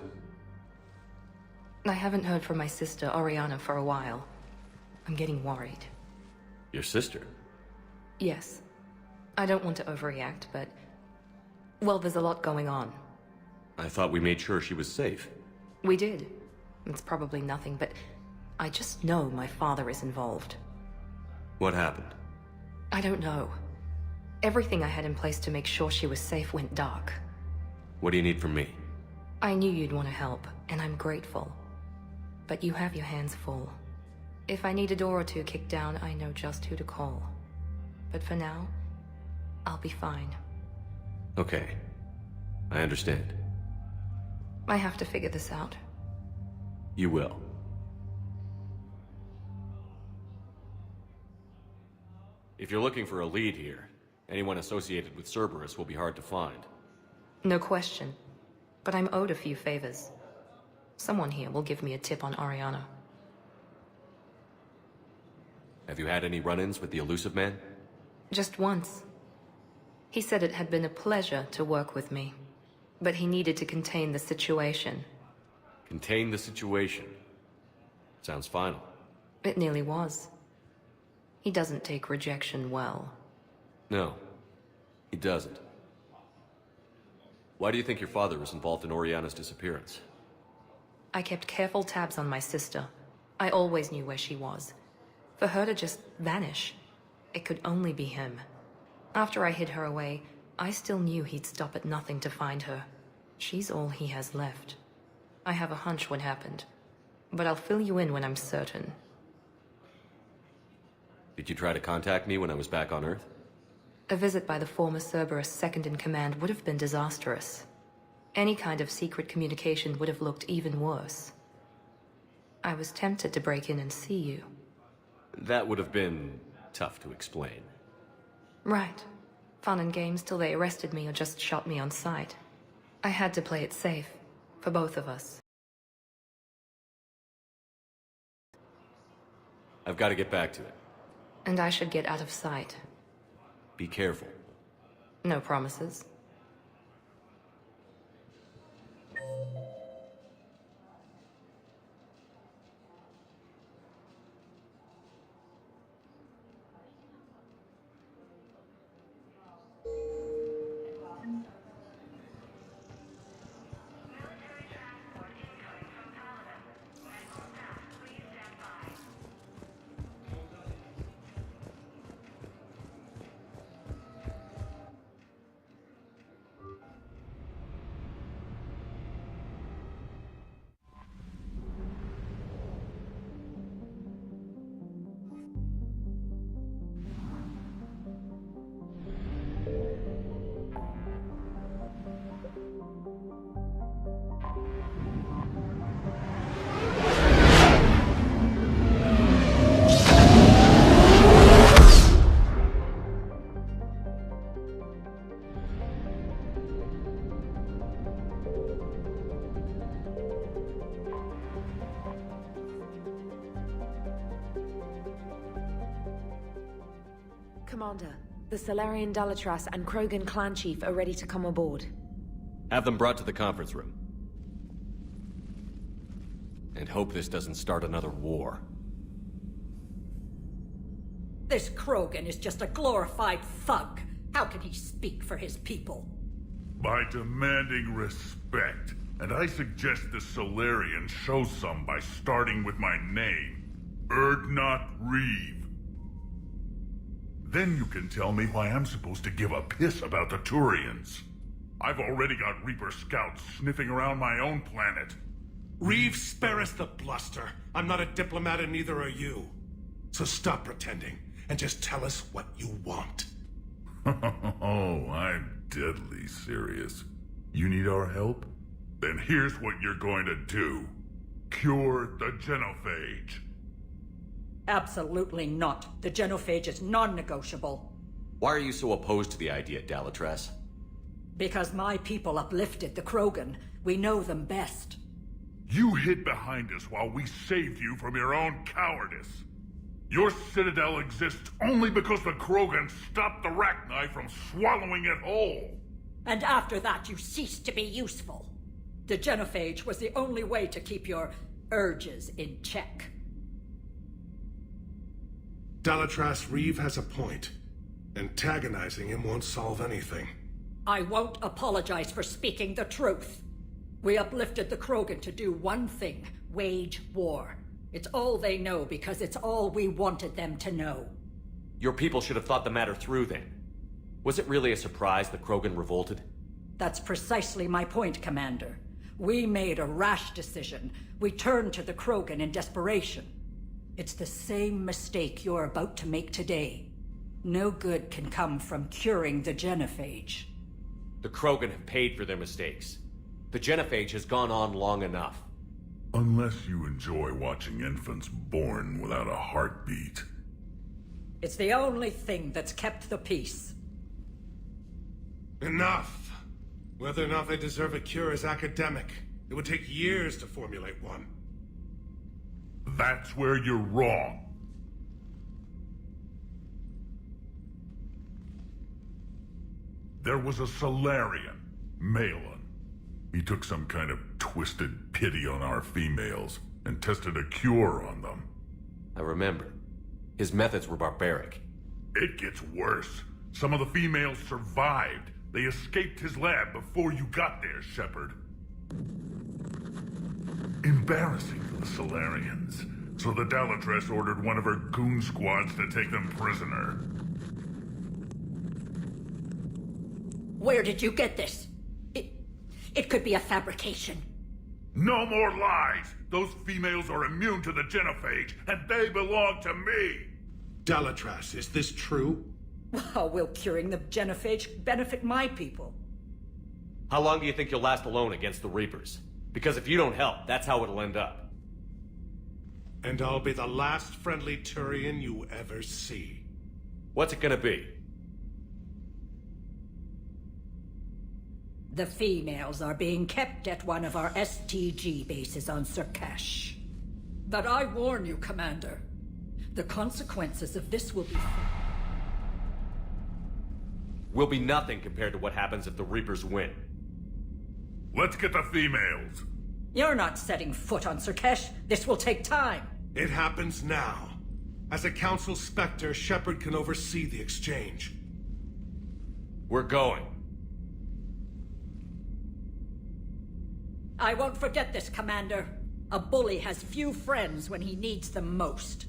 I haven't heard from my sister, Oriana, for a while. I'm getting worried. Your sister? Yes. I don't want to overreact, but... well, there's a lot going on. I thought we made sure she was safe. We did. It's probably nothing, but... I just know my father is involved. What happened? I don't know. Everything I had in place to make sure she was safe went dark. What do you need from me? I knew you'd want to help, and I'm grateful. But you have your hands full. If I need a door or two kicked down, I know just who to call. But for now, I'll be fine. Okay. I understand. I have to figure this out. You will. If you're looking for a lead here, anyone associated with Cerberus will be hard to find. No question. But I'm owed a few favors. Someone here will give me a tip on Ariana. Have you had any run-ins with the Elusive Man? Just once. He said it had been a pleasure to work with me, but he needed to contain the situation. Contain the situation. Sounds final. It nearly was. He doesn't take rejection well. No, he doesn't. Why do you think your father was involved in Oriana's disappearance? I kept careful tabs on my sister. I always knew where she was. For her to just vanish, it could only be him. After I hid her away, I still knew he'd stop at nothing to find her. She's all he has left. I have a hunch what happened, but I'll fill you in when I'm certain. Did you try to contact me when I was back on Earth? A visit by the former Cerberus second-in-command would have been disastrous. Any kind of secret communication would have looked even worse. I was tempted to break in and see you. That would have been tough to explain. Right. Fun and games till they arrested me or just shot me on sight. I had to play it safe, for both of us. I've got to get back to it. And I should get out of sight. Be careful. No promises. Commander, the Salarian Dalatras and Krogan clan chief are ready to come aboard. Have them brought to the conference room. And hope this doesn't start another war. This Krogan is just a glorified thug. How can he speak for his people? By demanding respect. And I suggest the Solarian show some by starting with my name. Erdnot Reeve. Then you can tell me why I'm supposed to give a piss about the Turians. I've already got Reaper scouts sniffing around my own planet. Reeve, spare us the bluster. I'm not a diplomat and neither are you. So stop pretending and just tell us what you want. Oh, I'm deadly serious. You need our help? Then here's what you're going to do. Cure the genophage. Absolutely not. The genophage is non-negotiable. Why are you so opposed to the idea, Dalatras? Because my people uplifted the Krogan. We know them best. You hid behind us while we saved you from your own cowardice. Your citadel exists only because the Krogan stopped the Rachni from swallowing it whole. And after that, you ceased to be useful. The genophage was the only way to keep your urges in check. Dalatras, Reeve has a point. Antagonizing him won't solve anything. I won't apologize for speaking the truth. We uplifted the Krogan to do one thing, wage war. It's all they know because it's all we wanted them to know. Your people should have thought the matter through then. Was it really a surprise the Krogan revolted? That's precisely my point, Commander. We made a rash decision. We turned to the Krogan in desperation. It's the same mistake you're about to make today. No good can come from curing the genophage. The Krogan have paid for their mistakes. The genophage has gone on long enough. Unless you enjoy watching infants born without a heartbeat. It's the only thing that's kept the peace. Enough! Whether or not they deserve a cure is academic. It would take years to formulate one. That's where you're wrong. There was a Solarian, Malin. He took some kind of twisted pity on our females and tested a cure on them. I remember. His methods were barbaric. It gets worse. Some of the females survived. They escaped his lab before you got there, Shepard. Embarrassing for the Solarians. So the Dalatress ordered one of her goon squads to take them prisoner. Where did you get this? It could be a fabrication. No more lies! Those females are immune to the genophage, and they belong to me! Dalatrass, is this true? How will curing the genophage benefit my people? How long do you think you'll last alone against the Reapers? Because if you don't help, that's how it'll end up. And I'll be the last friendly Turian you ever see. What's it gonna be? The females are being kept at one of our STG bases on Surkash. But I warn you, Commander. The consequences of this will be nothing compared to what happens if the Reapers win. Let's get the females. You're not setting foot on Surkash. This will take time. It happens now. As a Council Spectre, Shepard can oversee the exchange. We're going. I won't forget this, Commander. A bully has few friends when he needs them most.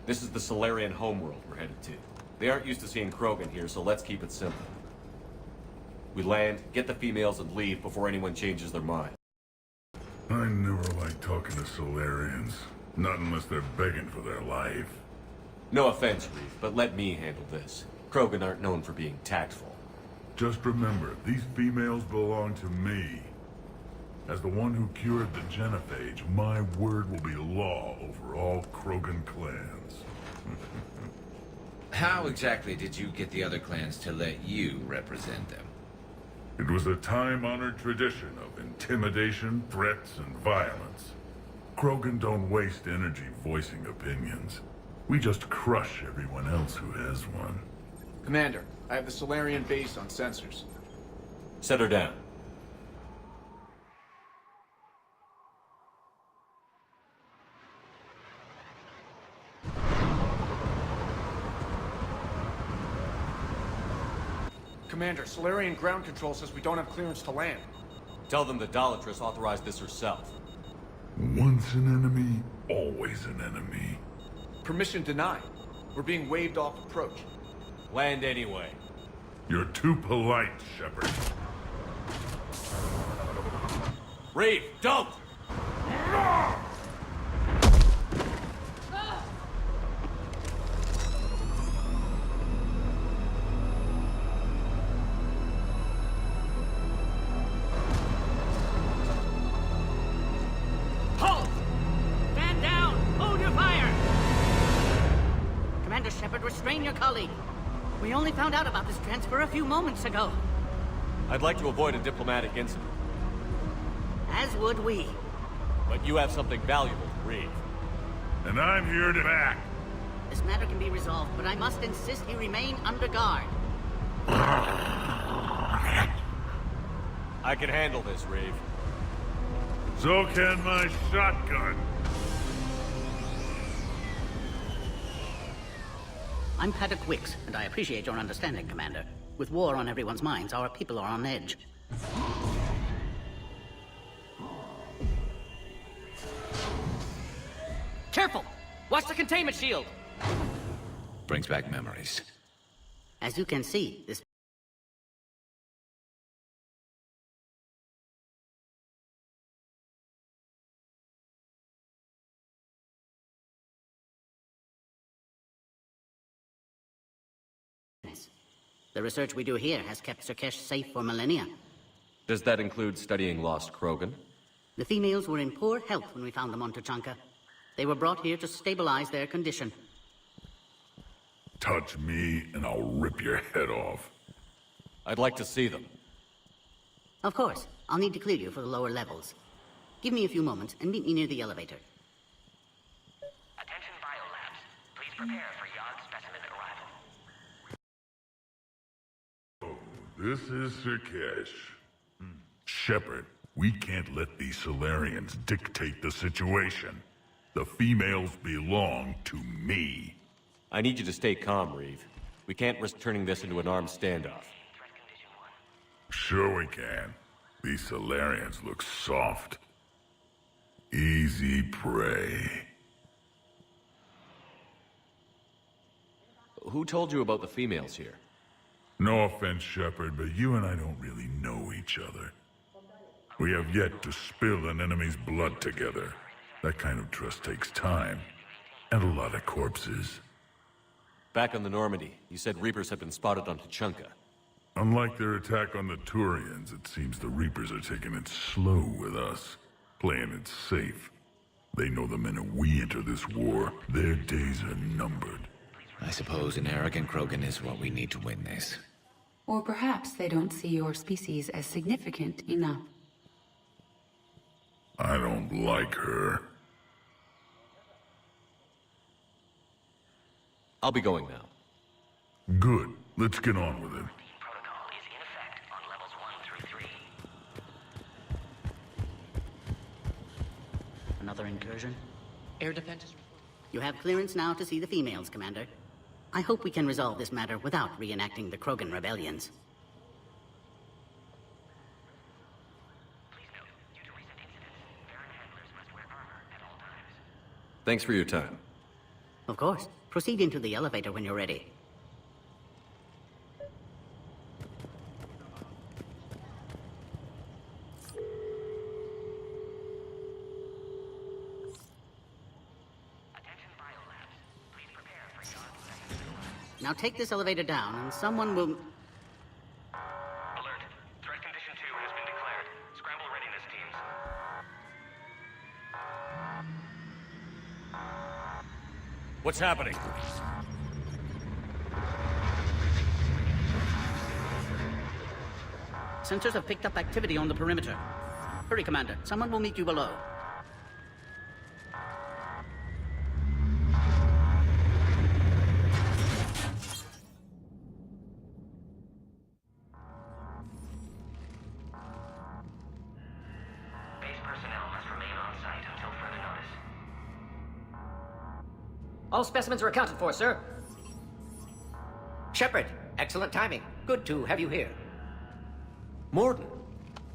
This is the Solarian homeworld we're headed to. They aren't used to seeing Krogan here, so let's keep it simple. We land, get the females, and leave before anyone changes their mind. I never like talking to Solarians. Not unless they're begging for their life. No offense, Reeve, but let me handle this. Krogan aren't known for being tactful. Just remember, these females belong to me. As the one who cured the genophage, my word will be law over all Krogan clans. How exactly did you get the other clans to let you represent them? It was a time-honored tradition of intimidation, threats, and violence. Krogan don't waste energy voicing opinions. We just crush everyone else who has one. Commander, I have the Solarian base on sensors. Set her down. Commander, Solarian ground control says we don't have clearance to land. Tell them the Dalatrass authorized this herself. Once an enemy, always an enemy. Permission denied. We're being waved off approach. Land anyway. You're too polite, Shepard. Reeve, don't! Halt! Stand down! Hold your fire! Commander Shepard, restrain your colleague. We only found out about this transfer a few moments ago. I'd like to avoid a diplomatic incident. As would we. But you have something valuable to read. And I'm here to act. This matter can be resolved, but I must insist he remain under guard. I can handle this, Reeve. So can my shotgun. I'm Paddock Wicks, and I appreciate your understanding, Commander. With war on everyone's minds, our people are on edge. Careful! Watch the containment shield! Brings back memories. As you can see, this... The research we do here has kept Surkesh safe for millennia. Does that include studying lost Krogan? The females were in poor health when we found them on Tuchanka. They were brought here to stabilize their condition. Touch me and I'll rip your head off. I'd like to see them. Of course. I'll need to clear you for the lower levels. Give me a few moments and meet me near the elevator. Attention biolabs. Please prepare for Yod specimen arrival. This is Surkesh. Shepard, we can't let these Solarians dictate the situation. The females belong to me. I need you to stay calm, Reeve. We can't risk turning this into an armed standoff. Sure we can. These Solarians look soft. Easy prey. Who told you about the females here? No offense, Shepard, but you and I don't really know each other. We have yet to spill an enemy's blood together. That kind of trust takes time. And a lot of corpses. Back on the Normandy, you said Reapers had been spotted on Tuchanka. Unlike their attack on the Turians, it seems the Reapers are taking it slow with us. Playing it safe. They know the minute we enter this war, their days are numbered. I suppose an arrogant Krogan is what we need to win this. Or perhaps they don't see your species as significant enough. I don't like her. I'll be going now. Good. Let's get on with it. Protocol is in effect on levels 1 through 3. Another incursion? Air defense is... You have clearance now to see the females, Commander. I hope we can resolve this matter without reenacting the Krogan rebellions. Thanks for your time. Of course. Proceed into the elevator when you're ready. Now take this elevator down and someone will... Alert. Threat condition 2 has been declared. Scramble readiness teams. What's happening? Sensors have picked up activity on the perimeter. Hurry, Commander. Someone will meet you below. Base personnel must remain on site until further notice. All specimens are accounted for, sir. Shepard, excellent timing. Good to have you here. Morden.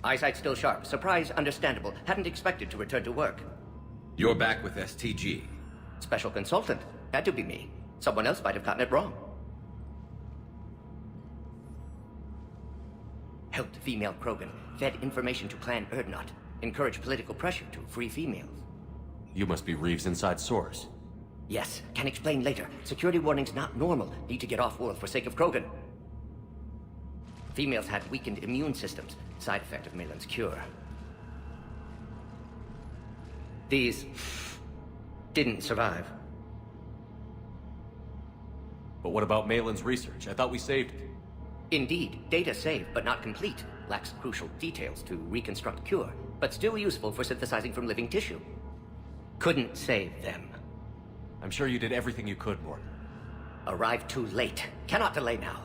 Eyesight still sharp. Surprise understandable. Hadn't expected to return to work. You're back with STG. Special consultant. Had to be me. Someone else might have gotten it wrong. Helped female Krogan. Fed information to Clan Erdnot. Encouraged political pressure to free females. You must be Reeves' inside source. Yes, can explain later. Security warnings not normal. Need to get off-world for sake of Krogan. Females had weakened immune systems. Side effect of Malin's cure. These didn't survive. But what about Malin's research? I thought we saved it. Indeed, data saved, but not complete. Lacks crucial details to reconstruct cure, but still useful for synthesizing from living tissue. Couldn't save them. I'm sure you did everything you could, Morton. Arrived too late. Cannot delay now.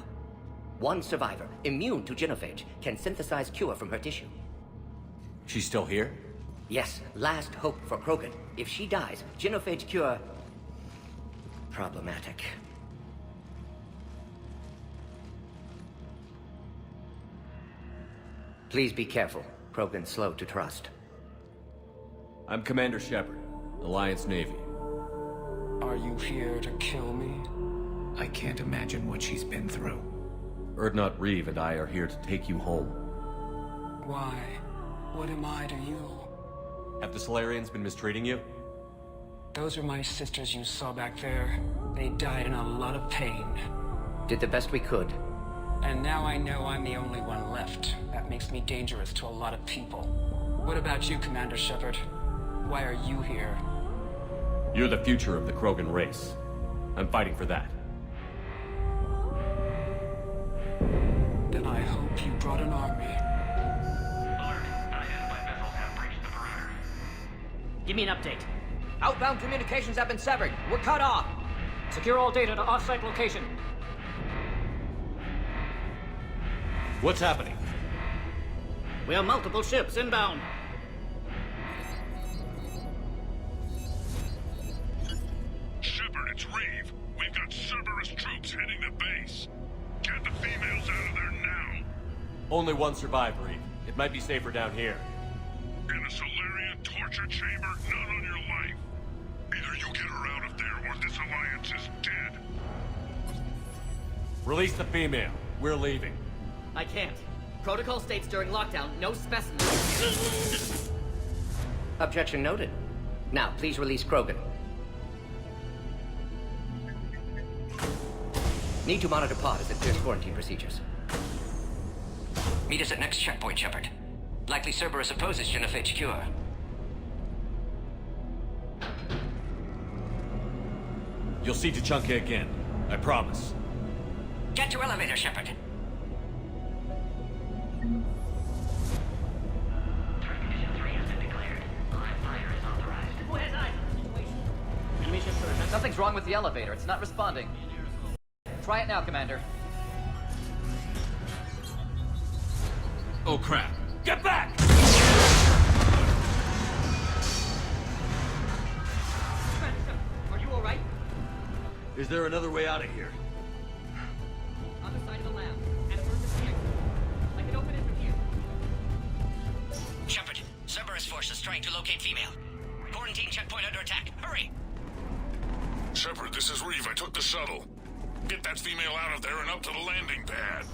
One survivor, immune to genophage, can synthesize cure from her tissue. She's still here? Yes, last hope for Krogan. If she dies, genophage cure... problematic. Please be careful. Krogan's slow to trust. I'm Commander Shepard, Alliance Navy. Are you here to kill me? I can't imagine what she's been through. Erdnot Reeve and I are here to take you home. Why? What am I to you? Have the Solarians been mistreating you? Those are my sisters you saw back there. They died in a lot of pain. Did the best we could. And now I know I'm the only one left. That makes me dangerous to a lot of people. What about you, Commander Shepard? Why are you here? You're the future of the Krogan race. I'm fighting for that. Then I hope you brought an army. Give me an update. Outbound communications have been severed. We're cut off. Secure all data to off-site location. What's happening? We have multiple ships inbound. Shepard, it's Reeve. We've got Cerberus troops heading the base. Get the females out of there now. Only one survived, Reeve. It might be safer down here. In a Solarian torture chamber, not on your life. Either you get her out of there, or this alliance is dead. Release the female. We're leaving. I can't. Protocol states during lockdown, no specimens. Objection noted. Now, please release Krogan. Need to monitor pod as it clears quarantine procedures. Meet us at next checkpoint, Shepard. Likely Cerberus opposes genophage cure. You'll see Tuchanka again. I promise. Get to elevator, Shepard. Something's wrong with the elevator. It's not responding. Try it now, Commander. Oh, crap. Get back! Are you alright? Is there another way out of here? Other side of the lab. An emergency exit. I can open it from here. Shepard, Cerberus forces trying to locate female. Quarantine checkpoint under attack. Hurry! Shepard, this is Reeve. I took the shuttle. Get that female out of there and up to the landing pad.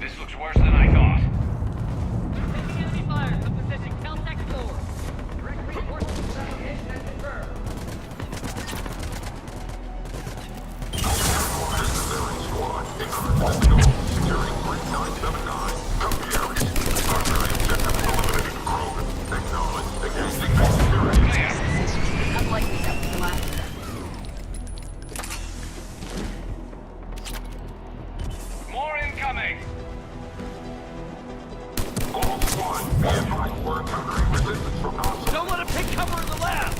This looks worse than I thought. Taking enemy fire. Subposition. Caltech 4. Direct reinforcements to that location has confirmed. This is Aaron Squad. Securing 3979. Copy area. Primary objective eliminated Krogan. Acknowledge. Engaging security. Unlikely that was the last. Don't let him take cover in the lab!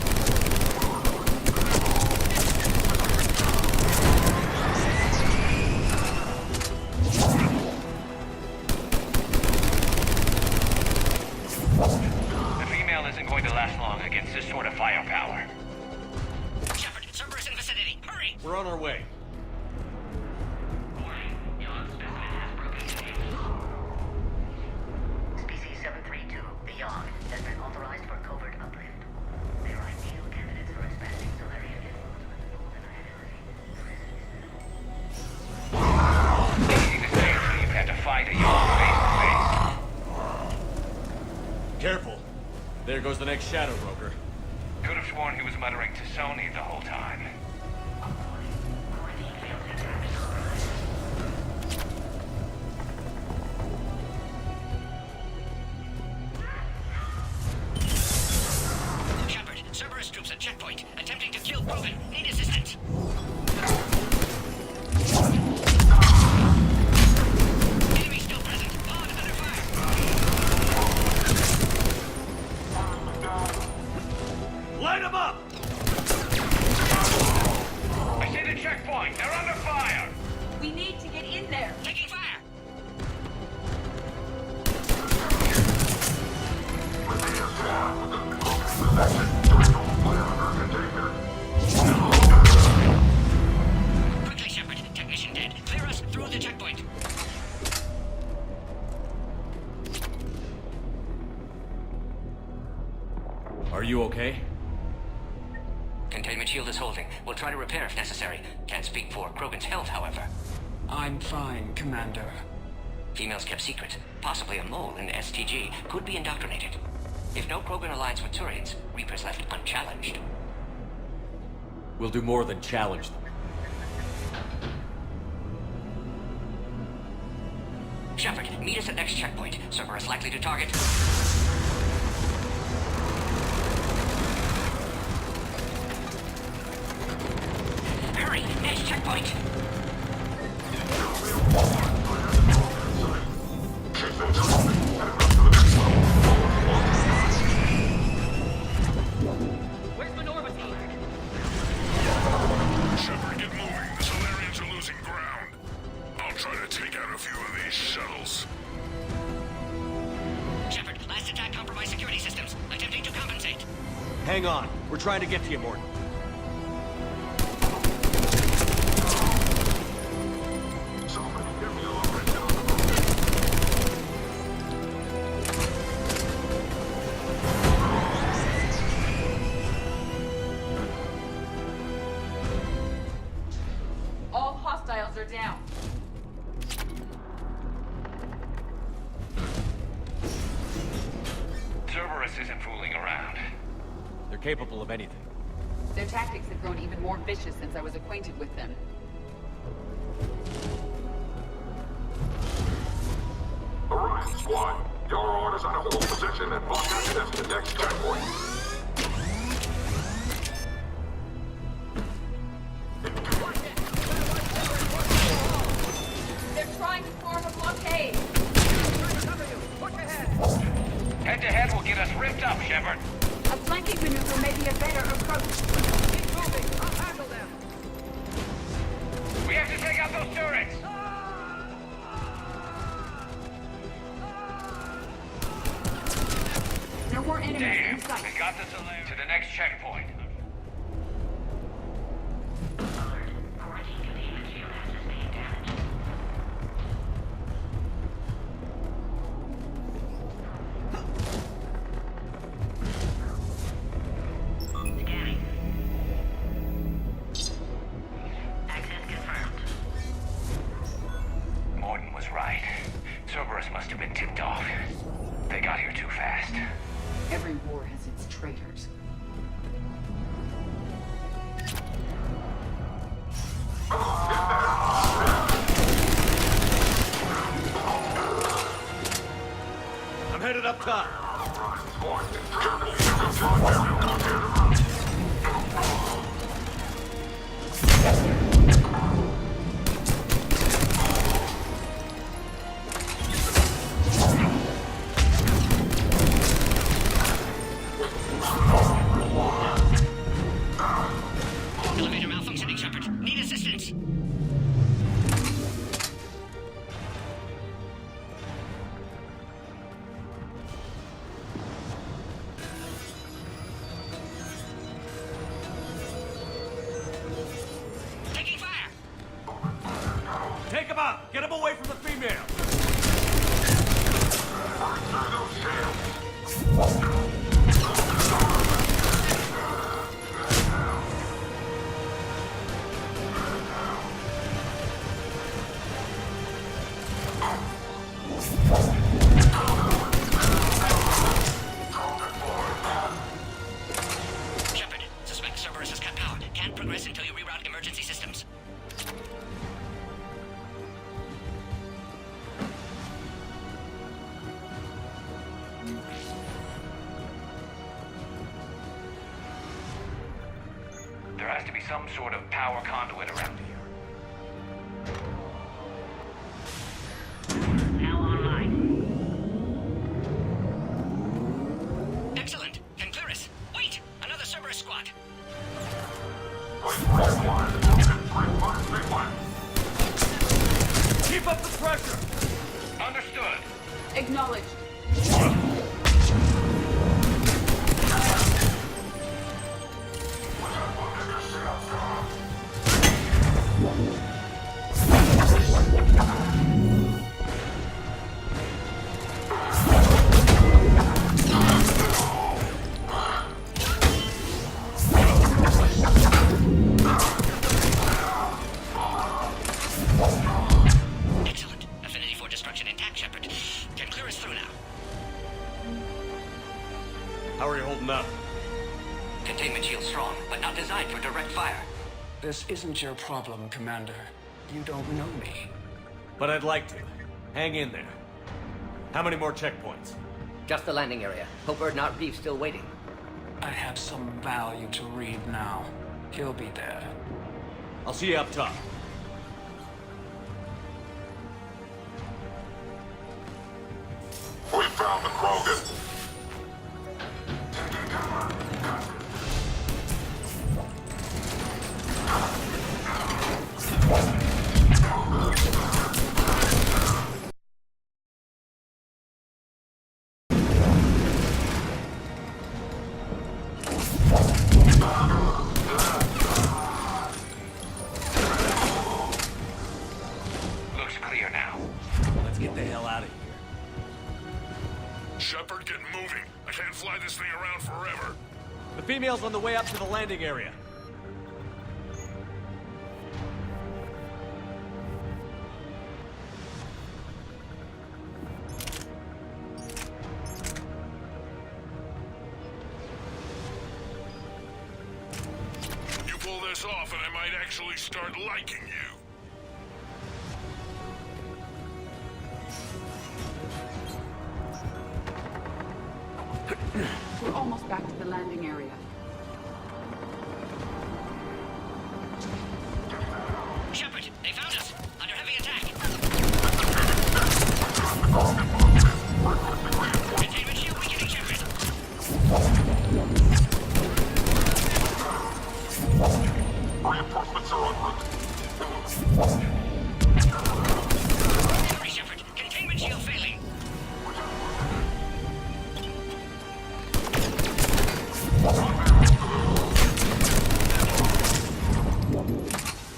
The female isn't going to last long against this sort of firepower. Shepard, Cerberus in vicinity. Hurry! We're on our way. Species 732, beyond, has been authorized for covert uplift. They are ideal candidates for expanding Solarian influence with full deniability. Easy to say until you've had to fight a human face to face. Careful. There goes the next shadow broker. Could have sworn he was muttering to Sony the whole time. Shepard, Cerberus troops at checkpoint, attempting to kill Krogan. Need assistance. Enemy still present. Pod under fire. Light him up! I see the checkpoint. They're under fire. We need to get in there. Taking fire. Quickly, Shepard. Technician dead. Clear us through the checkpoint. Are you okay? Containment shield is holding. We'll try to repair if necessary. Can't speak for Krogan's health, however. I'm fine, Commander. Females kept secret. Possibly a mole in STG. Could be indoctrinated. If no Krogan alliance with Turians, Reapers left unchallenged. We'll do more than challenge them. Shepard, meet us at next checkpoint. Cerberus likely to target. Hurry! Next checkpoint! Where's Minorva team? Shepard, get moving. The Solarians are losing ground. I'll try to take out a few of these shuttles. Shepard, last attack compromised security systems. Attempting to compensate. Hang on. We're trying to get to you, Morton. All hostiles are down. Cerberus isn't fooling around. They're capable of anything. Their tactics have grown even more vicious since I was acquainted with them. Orion Squad, your orders are to hold position and block access to next checkpoint. They're trying to form a blockade. Head-to-head will get us ripped up, Shepard. A flanking maneuver may be a better approach. Keep moving. I'll handle them. We have to take out those turrets. There were enemies Damn, in sight. we got the Solarian to the next checkpoint. Morton was right. Cerberus must have been tipped off. They got here too fast. Every war has its traitors. I'm headed up top. There has to be some sort of power conduit around here. Now online. Excellent. Cerberus. Wait! Another Cerberus squad. Keep up the pressure! Understood. Acknowledged. Excellent. Affinity for destruction intact, Shepard. Can clear us through now. How are you holding up? Containment shield strong, but not designed for direct fire. This isn't your problem, Commander. You don't know me. But I'd like to. Hang in there. How many more checkpoints? Just the landing area. Hope Erdnot Reef's still waiting. I have some value to read now. He'll be there. I'll see you up top. We found the Krogan! Looks clear now. Let's get the hell out of here. Shepard, get moving. I can't fly this thing around forever. The female's on the way up to the landing area. You pull this off and I might actually start liking you. We're almost back to the landing area. Shepard, they found us. Under heavy attack. Containment shield weakening, Shepard. Reinforcements are en route. Hurry, Shepard. Containment shield failing.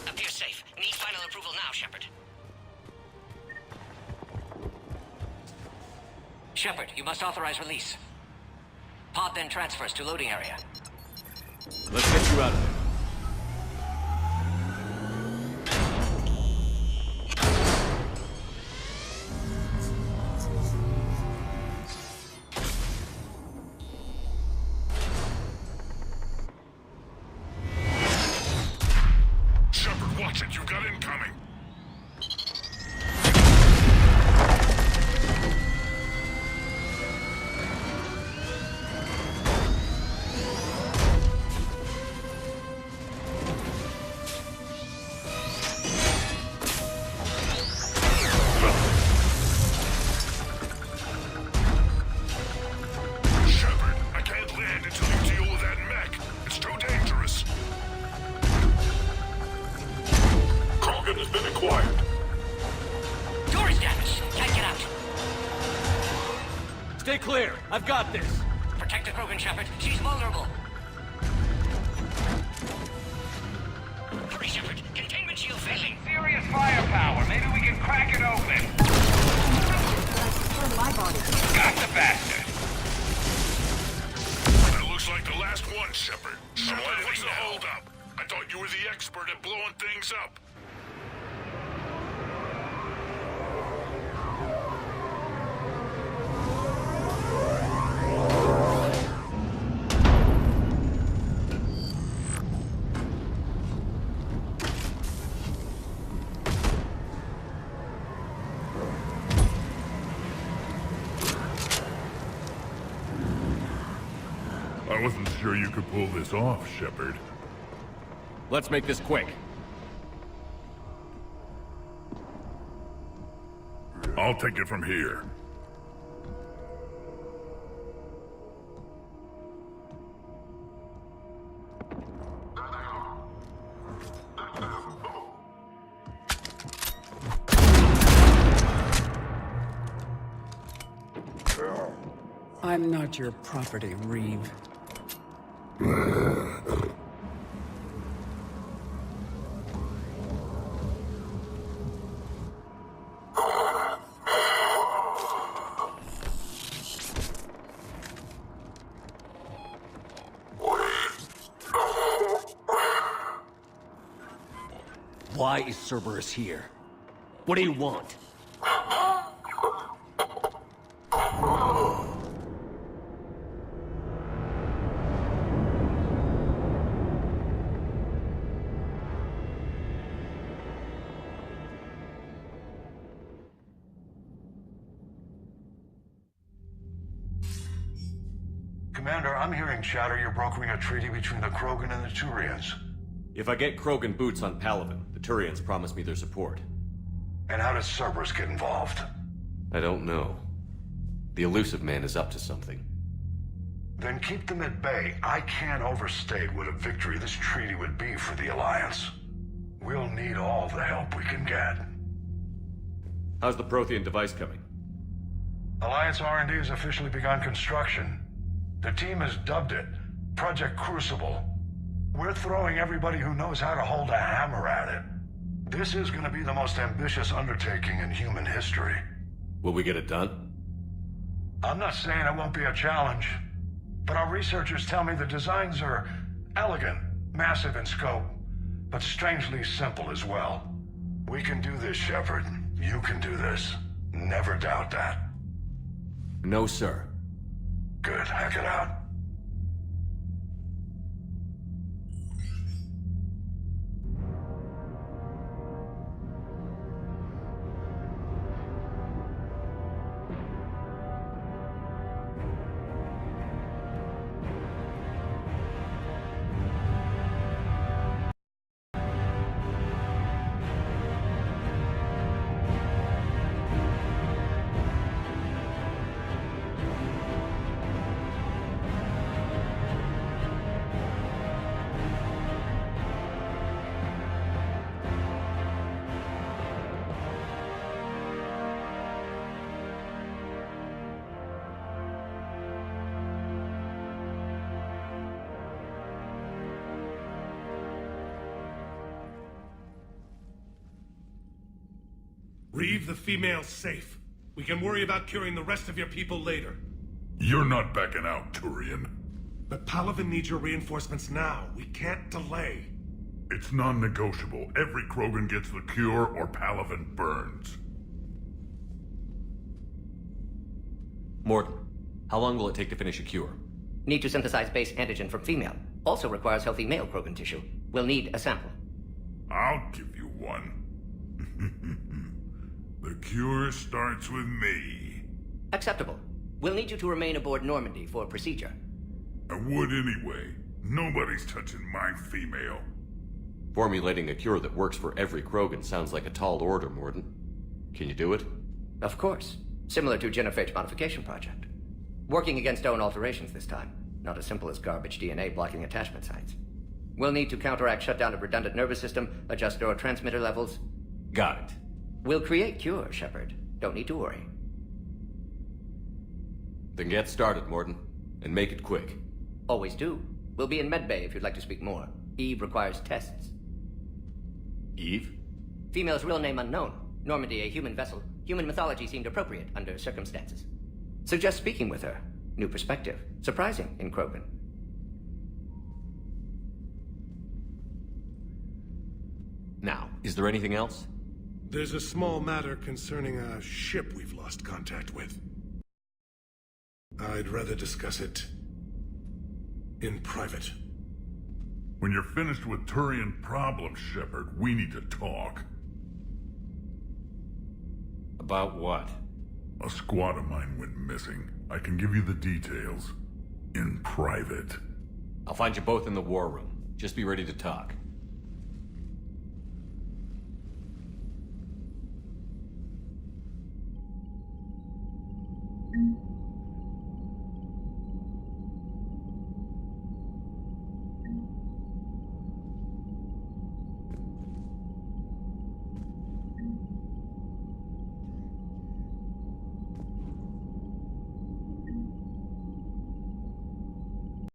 Appears safe. Need final approval now, Shepard. Shepard, you must authorize release. Pod then transfers to loading area. Let's get you out of there. Shepard, watch it. You've got incoming. Shepard, I can't land until you deal with that mech. It's too dangerous. Krogan has been acquired. Door is damaged. Can't get out. Stay clear. I've got this. Protect the Krogan, Shepard. She's vulnerable. Hurry, Shepard. Containment shield failing. Serious firepower. Maybe we can crack it open. Turn my body. Got the bastard. That looks like the last one, Shepard. Shepard, what's the holdup? I thought you were the expert at blowing things up. I wasn't sure you could pull this off, Shepard. Let's make this quick. I'll take it from here. I'm not your property, Reeve. Why is Cerberus here? What do you want? Commander, I'm hearing chatter you're brokering a treaty between the Krogan and the Turians. If I get Krogan boots on Palaven, the Turians promise me their support. And how does Cerberus get involved? I don't know. The elusive man is up to something. Then keep them at bay. I can't overstate what a victory this treaty would be for the Alliance. We'll need all the help we can get. How's the Prothean device coming? Alliance R&D has officially begun construction. The team has dubbed it Project Crucible. We're throwing everybody who knows how to hold a hammer at it. This is going to be the most ambitious undertaking in human history. Will we get it done? I'm not saying it won't be a challenge, but our researchers tell me the designs are elegant, massive in scope, but strangely simple as well. We can do this, Shepard. You can do this. Never doubt that. No, sir. Good. Hack it out. Leave the female safe. We can worry about curing the rest of your people later. You're not backing out, Turian. But Palaven needs your reinforcements now. We can't delay. It's non-negotiable. Every Krogan gets the cure or Palaven burns. Morden, how long will it take to finish a cure? Need to synthesize base antigen from female. Also requires healthy male Krogan tissue. We'll need a sample. I'll give you one. The cure starts with me. Acceptable. We'll need you to remain aboard Normandy for procedure. I would anyway. Nobody's touching my female. Formulating a cure that works for every Krogan sounds like a tall order, Morden. Can you do it? Of course. Similar to Jennifer's modification project. Working against own alterations this time. Not as simple as garbage DNA blocking attachment sites. We'll need to counteract shutdown of redundant nervous system, adjust neurotransmitter levels. Got it. We'll create cure, Shepard. Don't need to worry. Then get started, Morden. And make it quick. Always do. We'll be in medbay if you'd like to speak more. Eve requires tests. Eve? Female's real name unknown. Normandy a human vessel. Human mythology seemed appropriate under circumstances. Suggest speaking with her. New perspective. Surprising in Krogan. Now, is there anything else? There's a small matter concerning a ship we've lost contact with. I'd rather discuss it in private. When you're finished with Turian problems, Shepard, we need to talk. About what? A squad of mine went missing. I can give you the details. In private. I'll find you both in the war room. Just be ready to talk.